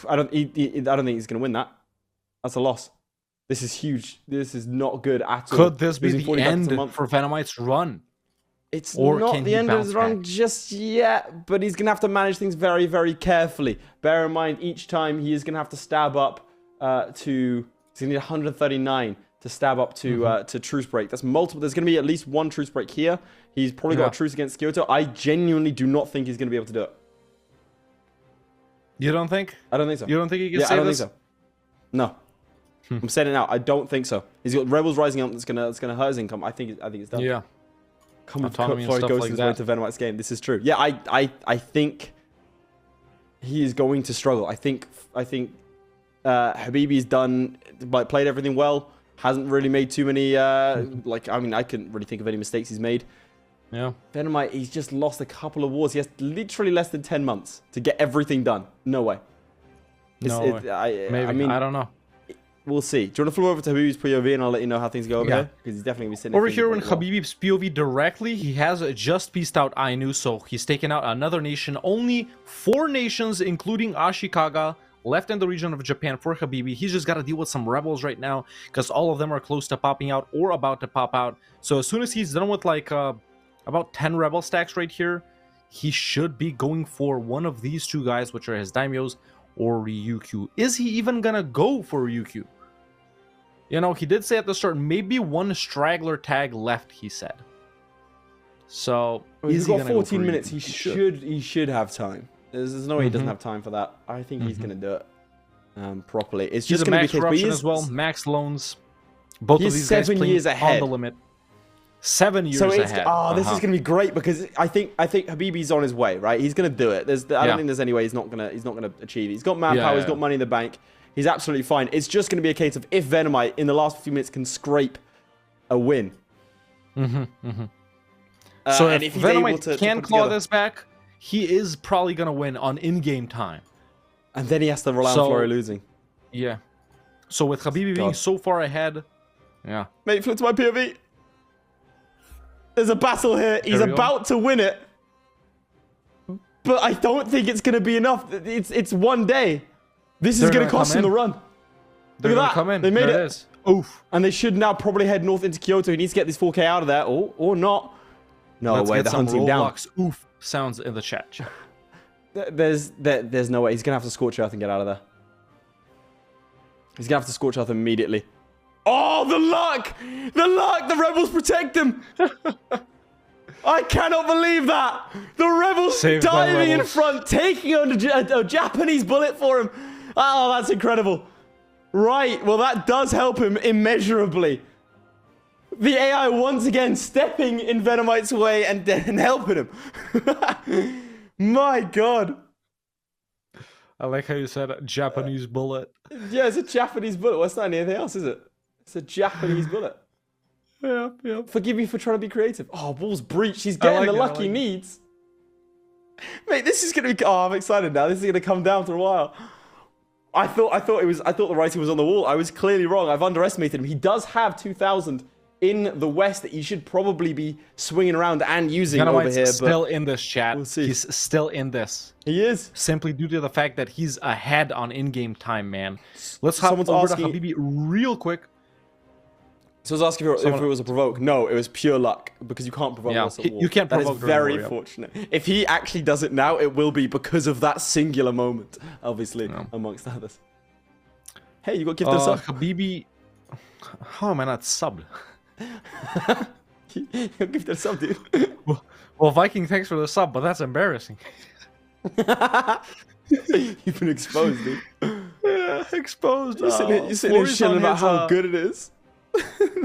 I don't think he's going to win that. That's a loss. This is huge. This is not good at all. Could this be the end for Vennomite's run? It's not the end of his run just yet, but he's going to have to manage things very, very carefully. Bear in mind, each time he is going to have to stab up to... He's going to need 139 to stab up to truce break. That's multiple. There's going to be at least 1 truce break here. He's probably got a truce against Kyoto. I genuinely do not think he's going to be able to do it. You don't think? I don't think so. You don't think he can save this? I don't think so. No. I'm saying it now. I don't think so. He's got rebels rising up. That's gonna hurt his income. I think it's done. Yeah. Come before he goes his way to Vennomite's game. This is true. Yeah, I think he is going to struggle. I think Habibi's done, like, played everything well. Hasn't really made too many. I couldn't really think of any mistakes he's made. Yeah. Vennomite, he's just lost a couple of wars. He has literally less than 10 months to get everything done. No way. Maybe. I don't know. We'll see. Do you want to flow over to Habibi's POV and I'll let you know how things go over here? Because he's definitely going to be sitting over here in Habibi's POV directly. He has just pieced out Ainu, so he's taken out another nation. Only 4 nations, including Ashikaga, left in the region of Japan for Habibi. He's just got to deal with some rebels right now because all of them are close to popping out or about to pop out. So as soon as he's done with like about 10 rebel stacks right here, he should be going for one of these 2 guys, which are his daimyos, or Ryukyu. Is he even gonna go for Ryukyu? You know, he did say at the start, maybe 1 straggler tag left, he said. So, he's got 14 minutes. He should have time. There's no way he doesn't have time for that. I think he's gonna do it properly. It's just gonna be corruption as well, max loans. Both of these guys 7 years ahead on the limit. 7 years ahead. Oh, this is going to be great because I think Habibi's on his way, right? He's going to do it. I don't think there's any way he's not going to achieve it. He's got manpower, he's got money in the bank. He's absolutely fine. It's just going to be a case of if Vennomite in the last few minutes can scrape a win. So and if Vennomite can claw this back, he is probably going to win on in-game time. And then he has to rely on Flory losing. Yeah. So with Habibi being so far ahead, Mate, flip to my POV. There's a battle here. He's about to win it. But I don't think it's going to be enough. It's one day. This is going to cost him the run. Look at that. They made it. Oof. And they should now probably head north into Kyoto. He needs to get this 4K out of there. Or not. No way. They're hunting down. Oof sounds in the chat. There's no way. He's going to have to Scorch Earth and get out of there. He's going to have to Scorch Earth immediately. Oh, the luck! The luck! The Rebels protect him! I cannot believe that! The Rebels Saved by diving in Rebels. front, taking on a Japanese bullet for him. Oh, that's incredible. Right, well, that does help him immeasurably. The AI once again stepping in Vennomite's way and helping him. My God. I like how you said Japanese bullet. Yeah, it's a Japanese bullet. Well, it's not anything else, is it? It's a Japanese bullet. Yeah. Forgive me for trying to be creative. Oh, Wall's breached. He's getting the luck he needs. Mate, this is gonna be. Oh, I'm excited now. This is gonna come down for a while. I thought the writing was on the wall. I was clearly wrong. I've underestimated him. He does have 2,000 in the West that he should probably be swinging around and using over here. Still in this chat. We'll see. He's still in this. He is. Simply due to the fact that he's ahead on in-game time, man. Let's hop over to Habibi real quick. So I was asking if it was a provoke. No, it was pure luck because you can't provoke us at wall. You can't provoke. That is very fortunate. If he actually does it now, it will be because of that singular moment, obviously, amongst others. Hey, you got gifted a sub. Habibi, how am I not subbed? You got gifted a sub, dude. Well, Viking, thanks for the sub, but that's embarrassing. You've been exposed, dude. Yeah, exposed. You're sitting here shilling about how good it is.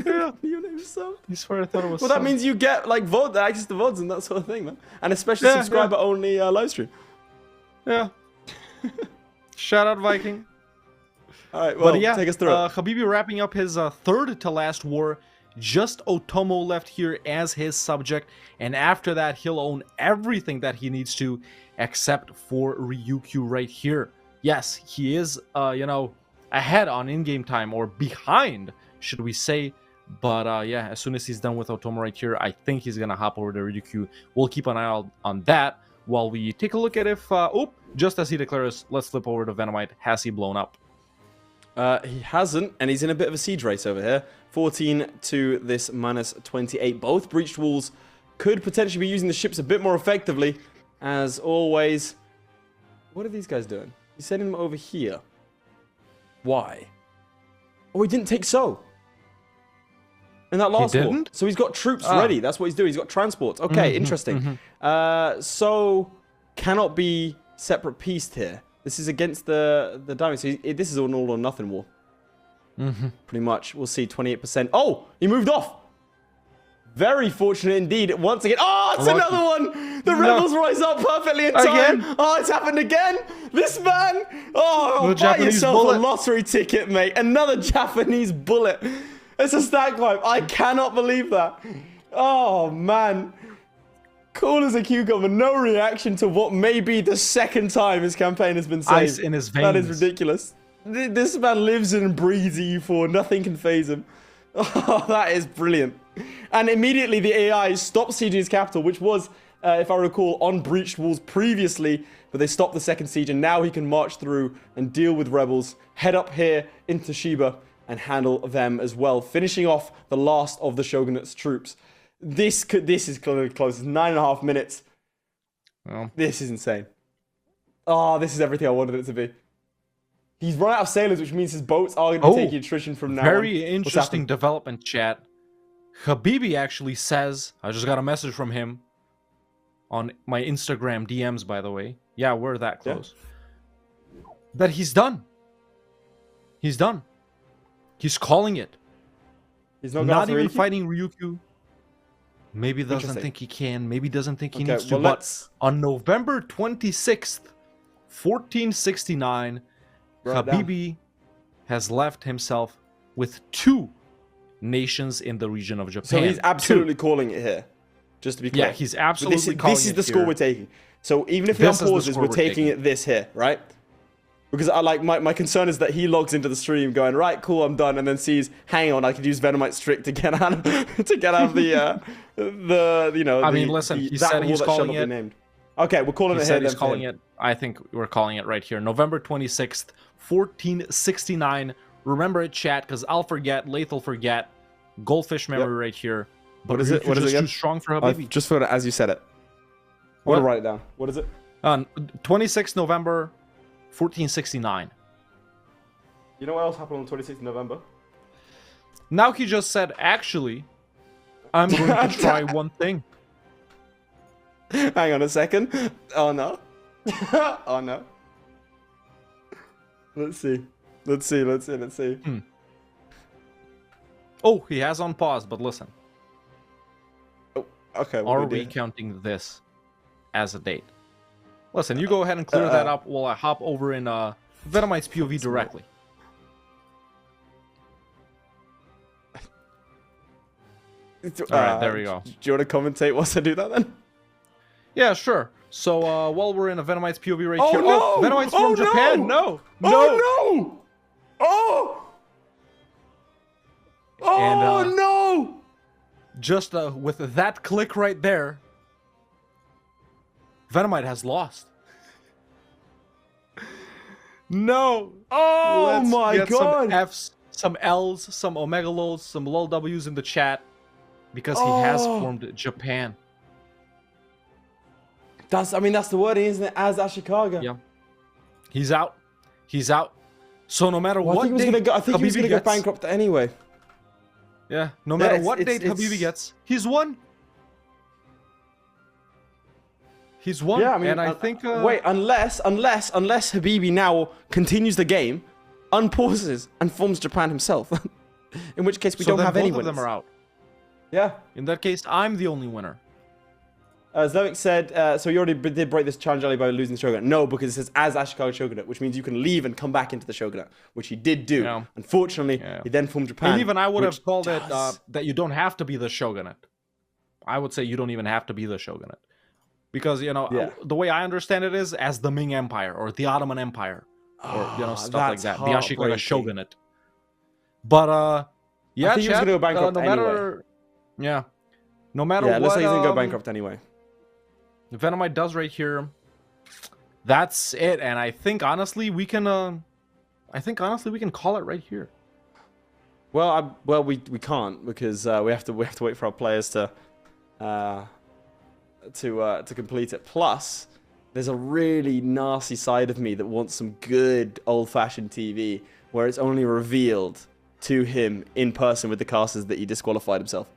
Yeah. Your name's subbed. You swear I thought it was Well, that means you get like access to VODs and that sort of thing, man. And especially subscriber-only live stream. Yeah. Shout out, Viking. All right, well, but yeah, take us through it. Habibi wrapping up his third to last war. Just Otomo left here as his subject, and after that, he'll own everything that he needs to, except for Ryukyu right here. Yes, he is, ahead on in-game time, or behind, should we say. But yeah, as soon as he's done with Otomo right here, I think he's gonna hop over to Ryukyu. We'll keep an eye out on that while we take a look at if, just as he declares, let's flip over to Vennomite. Has he blown up? He hasn't, and he's in a bit of a siege race over here. 14 to this minus 28. Both breached walls could potentially be using the ships a bit more effectively, as always. What are these guys doing? He's sending them over here. Why? Oh, he didn't take So. In that last war. So he's got troops ready. That's what he's doing. He's got transports. Okay, interesting. So cannot be separate pieced here. This is against the diamond. So this is an all or nothing war. Pretty much. We'll see 28%. Oh, he moved off. Very fortunate indeed. Once again. Oh, it's another one. The Rebels rise up perfectly in time. Again? Oh, it's happened again. This man. Oh, buy yourself a lottery ticket, mate. Another Japanese bullet. It's a stack climb. I cannot believe that. Oh, man. Cool as a cucumber. No reaction to what may be the second time his campaign has been saved. Ice in his veins. That is ridiculous. This man lives and breathes EU4. Nothing can phase him. Oh, that is brilliant. And immediately the AI stopped sieging his capital, which was, if I recall, on breached walls previously. But they stopped the second siege, and now he can march through and deal with rebels. Head up here into Shiba and handle them as well, finishing off the last of the Shogunate's troops. This is close. 9.5 minutes. Well, this is insane. Oh, this is everything I wanted it to be. He's run out of sailors, which means his boats are going to be taking attrition from now on. Very interesting development, chat. Habibi actually says, I just got a message from him on my Instagram DMs, by the way. Yeah, we're that close. Yeah. That he's done. He's done. He's calling it. He's not even fighting Ryukyu. Maybe doesn't think he can. Maybe doesn't think he needs to. But on November 26th, 1469, Habibi has left himself with 2 nations in the region of Japan. So he's absolutely calling it here. Just to be clear. Yeah, he's absolutely calling it. This is the score we're taking. So even if he unpauses, we're taking it this here, right? Because I like my concern is that he logs into the stream going, right, cool, I'm done, and then sees, hang on, I could use Vennomite Strict to get out of listen, he said he's calling it. Named. Okay, we're calling it here. He's calling it. I think we're calling it right here. November 26th, 1469. Remember it, chat, because I'll forget, Lathel'll forget. Goldfish memory right here. But what is it? What is it again? Too strong for Habibi. Just for it as you said it. I want to write it down. What is it? 26th November. 1469. You know what else happened on the 26th of November? Now he just said, actually, I'm going to try one thing. Hang on a second. Oh no. Oh no. Let's see. Oh, he has on pause, but listen. Oh, okay. Are we counting this as a date? Listen, you go ahead and clear that up while I hop over in Vennomite's POV directly. Alright, there we go. Do you want to commentate whilst I do that then? Yeah, sure. So while we're in a Vennomite's POV right Oh, here. no! Oh, Vennomite's from Japan. No. No. Oh no! Oh! Oh And, no! Just with that click right there, Vennomite has lost. No. Oh Let's my get god! Some Fs, some Ls, some Omega Lols, some lol Ws in the chat because he has formed Japan. That's the wording, isn't it? As Ashikaga. Yeah. He's out. He's out. So no matter what I think he was gonna go bankrupt anyway. Yeah. No matter what it's- date Habibi gets, he's won. He's won. Yeah, I mean, and I think. Wait, unless Habibi now continues the game, unpauses, and forms Japan himself. In which case we don't have any both of winners. them are out. Yeah. In that case, I'm the only winner. Zoic said, so you already did break this challenge early by losing the Shogunate. No, because it says as Ashikaga Shogunate, which means you can leave and come back into the Shogunate, which he did do. Yeah. Unfortunately, he then formed Japan. And even I would have called it that you don't have to be the Shogunate. I would say you don't even have to be the Shogunate. Because, you know, the way I understand it is as the Ming Empire or the Ottoman Empire. Or, you know, stuff like that. The Ashikaga Shogunate. But, yeah, I think he was going to go bankrupt no anyway. matter, yeah. No matter what... Yeah, looks like he's going to go bankrupt anyway. Vennomite does right here. That's it, and I think honestly we can. I think honestly we can call it right here. Well, we can't because we have to wait for our players to complete it. Plus, there's a really nasty side of me that wants some good old-fashioned TV where it's only revealed to him in person with the casters that he disqualified himself.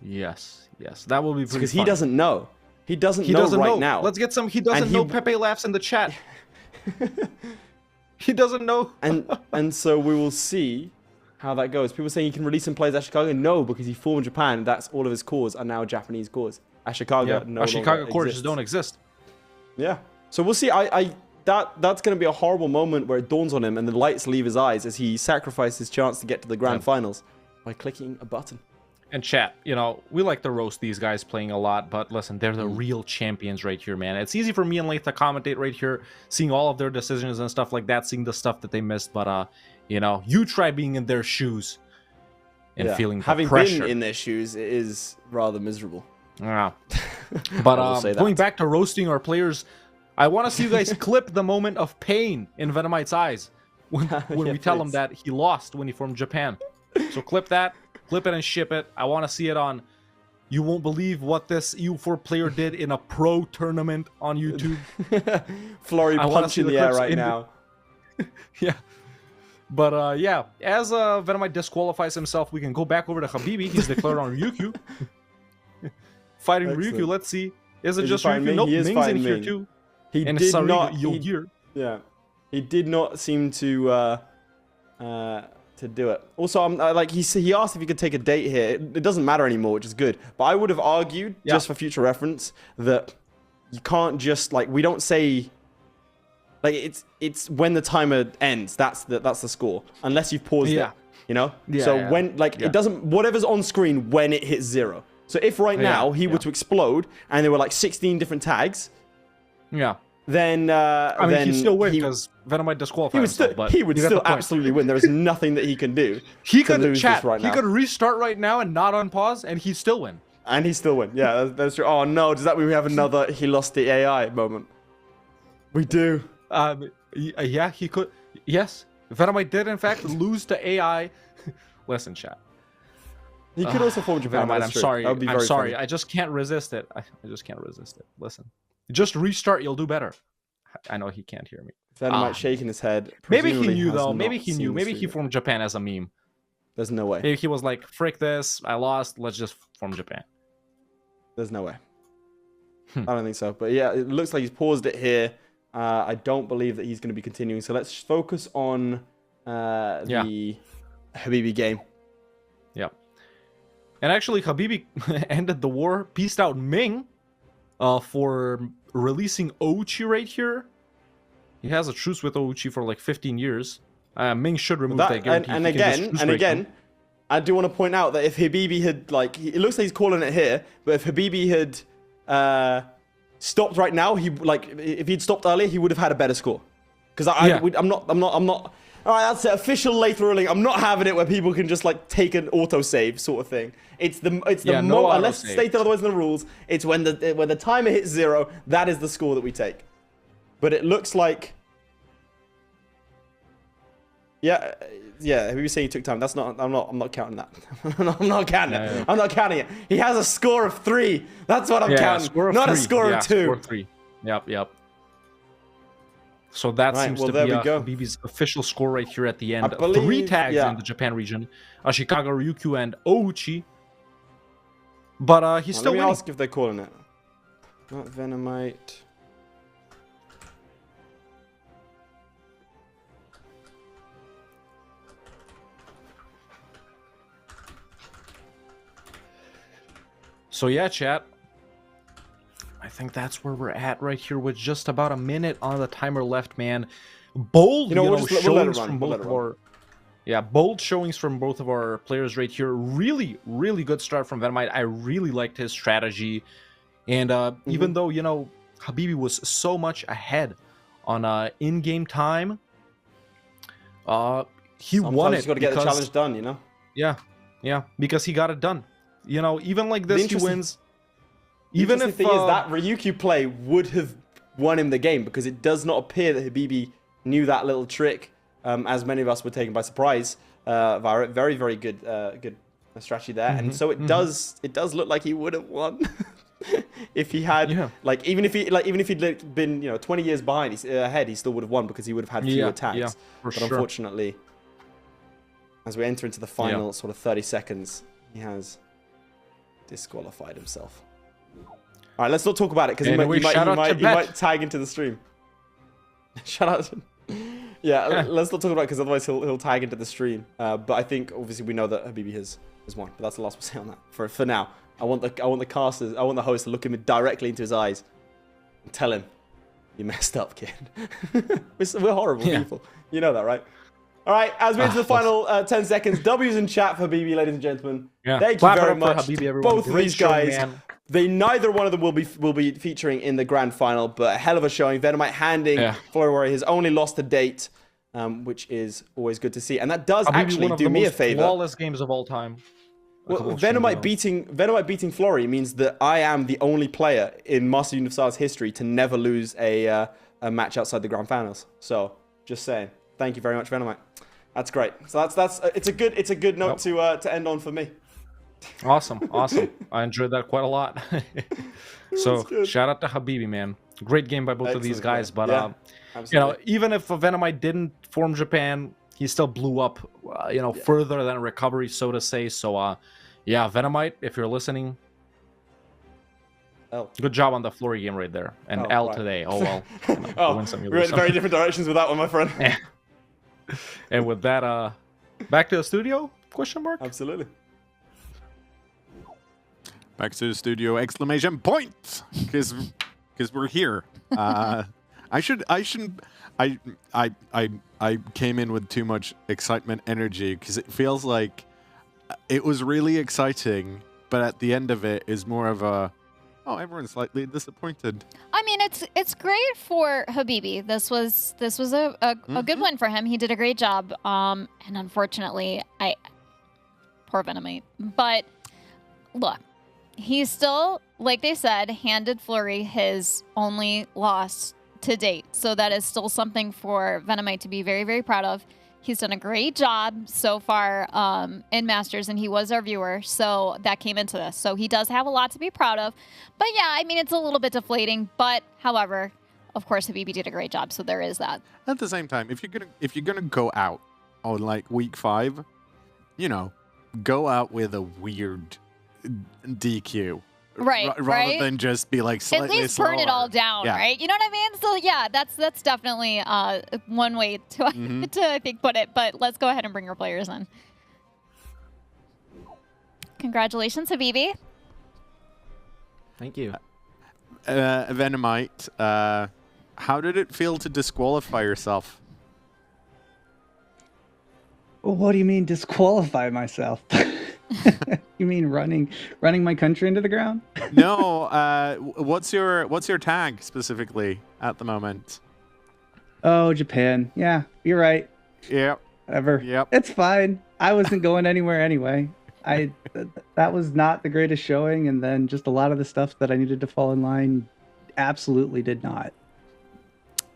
Yes, that will be pretty. Because he doesn't know. He doesn't know right now. Let's get some. He doesn't know. Pepe laughs in the chat. He doesn't know. and so we will see how that goes. People saying he can release and play as Ashikaga. No, because he formed Japan. That's all of his cores are now Japanese cores. Ashikaga no Ashikaga cores don't exist. Yeah. So we'll see. That's going to be a horrible moment where it dawns on him and the lights leave his eyes as he sacrifices his chance to get to the grand finals by clicking a button. And chat, you know, we like to roast these guys playing a lot, but listen, they're the real champions right here, man. It's easy for me and Leith to commentate right here, seeing all of their decisions and stuff like that, seeing the stuff that they missed, but, you know, you try being in their shoes and feeling the Having pressure. been in their shoes, it is rather miserable. Yeah. But going back to roasting our players, I want to see you guys clip the moment of pain in Vennomite's eyes when we tell him that he lost when he formed Japan. So clip that. Clip it and ship it. I want to see it on. You won't believe what this U4 player did in a pro tournament on YouTube. Flurry punch in the air right now. Yeah. But yeah, as Vennomite disqualifies himself, we can go back over to Habibi. He's declared on Ryukyu. Fighting Ryukyu, let's see. Is it just Ryukyu? Nope, Ming's in here too. He and did not. Yeah. He did not seem to do it. Also, like he asked if he could take a date here. It doesn't matter anymore, which is good. But I would have argued, just for future reference, that you can't just we don't say it's when the timer ends. That's the score, unless you've paused it. You know. When it doesn't whatever's on screen when it hits 0. So if right now he were to explode and there were 16 different tags. Yeah. Then I mean, he'd still win because Vennomite disqualified himself. He would still absolutely win. There is nothing that he can do. He could restart right now and not unpause, and he'd still win. And he'd still win. Yeah, that's true. Oh no, does that mean we have another he lost the AI moment? We do. Yeah, he could. Yes, Vennomite did in fact lose to AI. Listen, chat. He could also form Japan. Vennomite, I'm sorry. I'm sorry. Funny. I just can't resist it. I just can't resist it. Listen. Just restart, you'll do better. I know he can't hear me. Vennomite shaking his head. Maybe he knew though. Maybe he knew. Maybe he formed Japan as a meme. There's no way. He was like, frick this, I lost, let's just form Japan. There's no way. I don't think so. But yeah, it looks like he's paused it here. I don't believe that he's going to be continuing. So let's focus on the Habibi game. Yep. And actually, Habibi ended the war, peaced out Ming for releasing Ouchi right here. He has a truce with Ouchi for like 15 years. Ming should remove that guarantee. And again, I do want to point out that if Habibi had, like, it looks like he's calling it here, but if Habibi had stopped right now, if he'd stopped earlier, he would have had a better score. Because I'm not. All right, that's it. Official late ruling. I'm not having it where people can just like take an autosave sort of thing. It's the unless stated otherwise in the rules. It's when the timer hits 0, that is the score that we take. But it looks like, yeah. If you say he took time, that's not. I'm not counting that. I'm not counting it. Yeah. I'm not counting it. He has a score of 3. That's what I'm counting. Not 3. A score of 2. Score 3. Yep. So that seems to be Habibi's official score right here at the end. 3 tags in the Japan region: Ashikaga, Ryukyu, and Ouchi. But he's still winning. Let me ask if they're calling it. Not Vennomite. So yeah, chat. I think that's where we're at right here with just about a minute on the timer left, man. Bold, showings from both of our... Yeah, bold showings from both of our players right here. Really, really good start from Vennomite. I really liked his strategy. And even though, Habibi was so much ahead on in-game time, he won it. He's got to get the challenge done, Yeah, because he got it done. Even like this, he wins. Even if the thing is that Ryukyu play would have won him the game, because it does not appear that Habibi knew that little trick, as many of us were taken by surprise via it. Very, very good strategy there, and so it does look like he would have won if he had even if he'd been 20 years ahead, he still would have won because he would have had fewer attacks. But unfortunately, as we enter into the final sort of 30 seconds, he has disqualified himself. All right, let's not talk about it because he might tag into the stream. Shout out to... let's not talk about it because otherwise he'll tag into the stream. But I think obviously we know that Habibi has won. But that's the last we'll say on that for now. I want the casters, I want the host to look him directly into his eyes and tell him, "You messed up, kid." We're horrible people. You know that, right? All right, as we enter the final 10 seconds, W's in chat for Habibi, ladies and gentlemen. Yeah. Thank you very much. Habibi, both of these guys. Neither one of them will be featuring in the grand final, but a hell of a showing. Vennomite handing Florey his only loss to date, which is always good to see. And that does actually do me a favor. Flawless games of all time. Well, Vennomite beating Florey means that I am the only player in Master Universalis history to never lose a match outside the grand finals. So, just saying. Thank you very much, Vennomite. That's great. So it's a good note to end on for me. Awesome. I enjoyed that quite a lot. So shout out to Habibi, man. Great game by both of these guys. But even if Vennomite didn't form Japan, he still blew up, further than recovery, so to say. So Vennomite, if you're listening, good job on the Flurry game right there. And today. Oh well. We're in very different directions with that one, my friend. And with that, back to the studio? Question mark? Absolutely. Back to the studio! Exclamation point! Because we're here. I came in with too much excitement, energy, because it feels like it was really exciting, but at the end of it is more of a, everyone's slightly disappointed. I mean, it's great for Habibi. This was a good one for him. He did a great job. And unfortunately, poor Vennomite. But look, he's still, like they said, handed Flurry his only loss to date. So that is still something for Vennomite to be very, very proud of. He's done a great job so far in Masters, and he was our viewer, so that came into this. So he does have a lot to be proud of. But yeah, I mean, it's a little bit deflating. But however, of course, Habibi did a great job, so there is that. At the same time, if you're gonna go out on like week 5, you know, go out with a weird DQ. Right, rather right? than just be like slightly At least burn it slower. all down, Yeah. right? You know what I mean? So yeah, that's definitely one way to to I think put it. But let's go ahead and bring our players in. Congratulations, Habibi. Thank you. Vennomite, how did it feel to disqualify yourself? Well, what do you mean disqualify myself? You mean running my country into the ground? No, what's your tag specifically at the moment? Oh, Japan. Yeah, you're right. Yep. Whatever. Yep. It's fine. I wasn't going anywhere anyway. That was not the greatest showing, and then just a lot of the stuff that I needed to fall in line absolutely did not.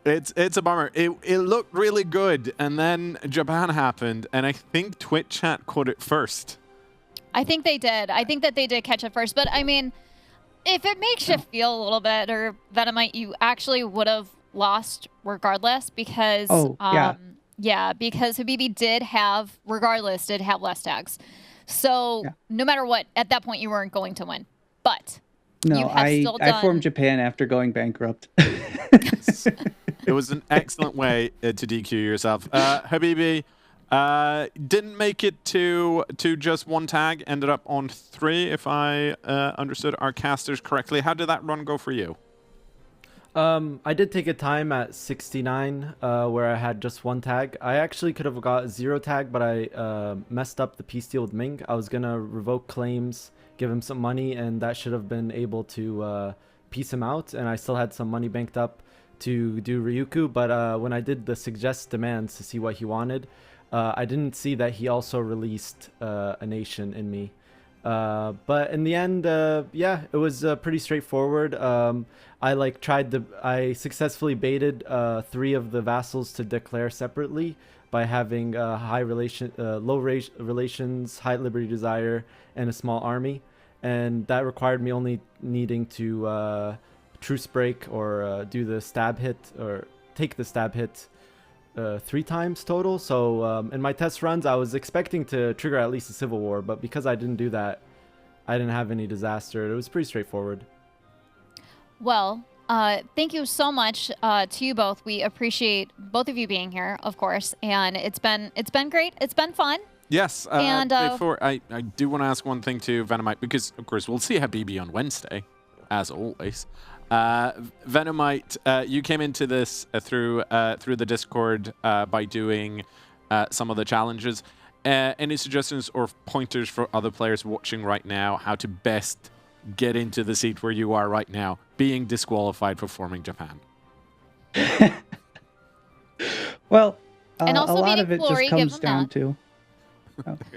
It's a bummer. It looked really good, and then Japan happened, and I think Twitch chat caught it first. I think they did. I think that they did catch it first. But I mean, if it makes you feel a little better, Vennomite, you actually would have lost regardless because yeah, because Habibi did have less tags. So no matter what, at that point you weren't going to win. But no, you have still done... I formed Japan after going bankrupt. It was an excellent way to DQ yourself. Habibi, didn't make it to just one tag, ended up on 3, if I understood our casters correctly. How did that run go for you? I did take a time at 69 where I had just 1 tag. I actually could have got 0 tag, but I messed up the peace deal with Ming. I was going to revoke claims, give him some money, and that should have been able to peace him out. And I still had some money banked up to do Ryuku, but when I did the suggest demands to see what he wanted, I didn't see that he also released a nation in me. But in the end, yeah, it was pretty straightforward. I successfully baited 3 of the vassals to declare separately by having low relations, high liberty desire, and a small army, and that required me only needing to truce break or do the stab hit or take the stab hit 3 times total. So in my test runs, I was expecting to trigger at least a civil war, but because I didn't do that, I didn't have any disaster. It was pretty straightforward. Well, thank you so much to you both. We appreciate both of you being here, of course, and it's been great. It's been fun. Yes, and before I do want to ask one thing to Vennomite, because of course we'll see Habibi on Wednesday, as always. Vennomite, you came into this through the Discord by doing some of the challenges. Any suggestions or pointers for other players watching right now how to best get into the seat where you are right now, being disqualified for forming Japan? Well, and a also lot of it Flory, just comes down to...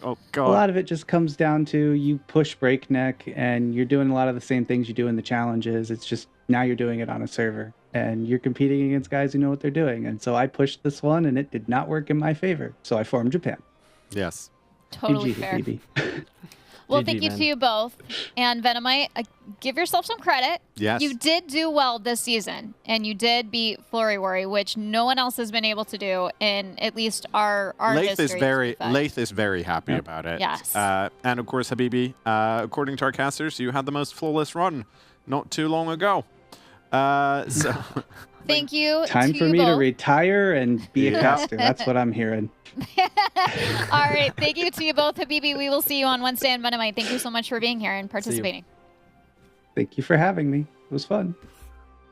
Oh, God. A lot of it just comes down to you push breakneck and you're doing a lot of the same things you do in the challenges. It's just now you're doing it on a server and you're competing against guys who know what they're doing. And so I pushed this one and it did not work in my favor. So I formed Japan. Yes. Totally GG, fair. Habibi. Well, GG, thank you man. to you both. And Vennomite, give yourself some credit. Yes. You did do well this season, and you did beat Flurry Worry, which no one else has been able to do in at least our Lath history. is very happy about it. Yes. And of course, Habibi, according to our casters, you had the most flawless run not too long ago. So Thank you. Time to for you me both. to retire and be a caster. That's what I'm hearing. All right. Thank you to you both, Habibi. We will see you on Wednesday, and Vennomite, thank you so much for being here and participating. Thank you for having me. It was fun.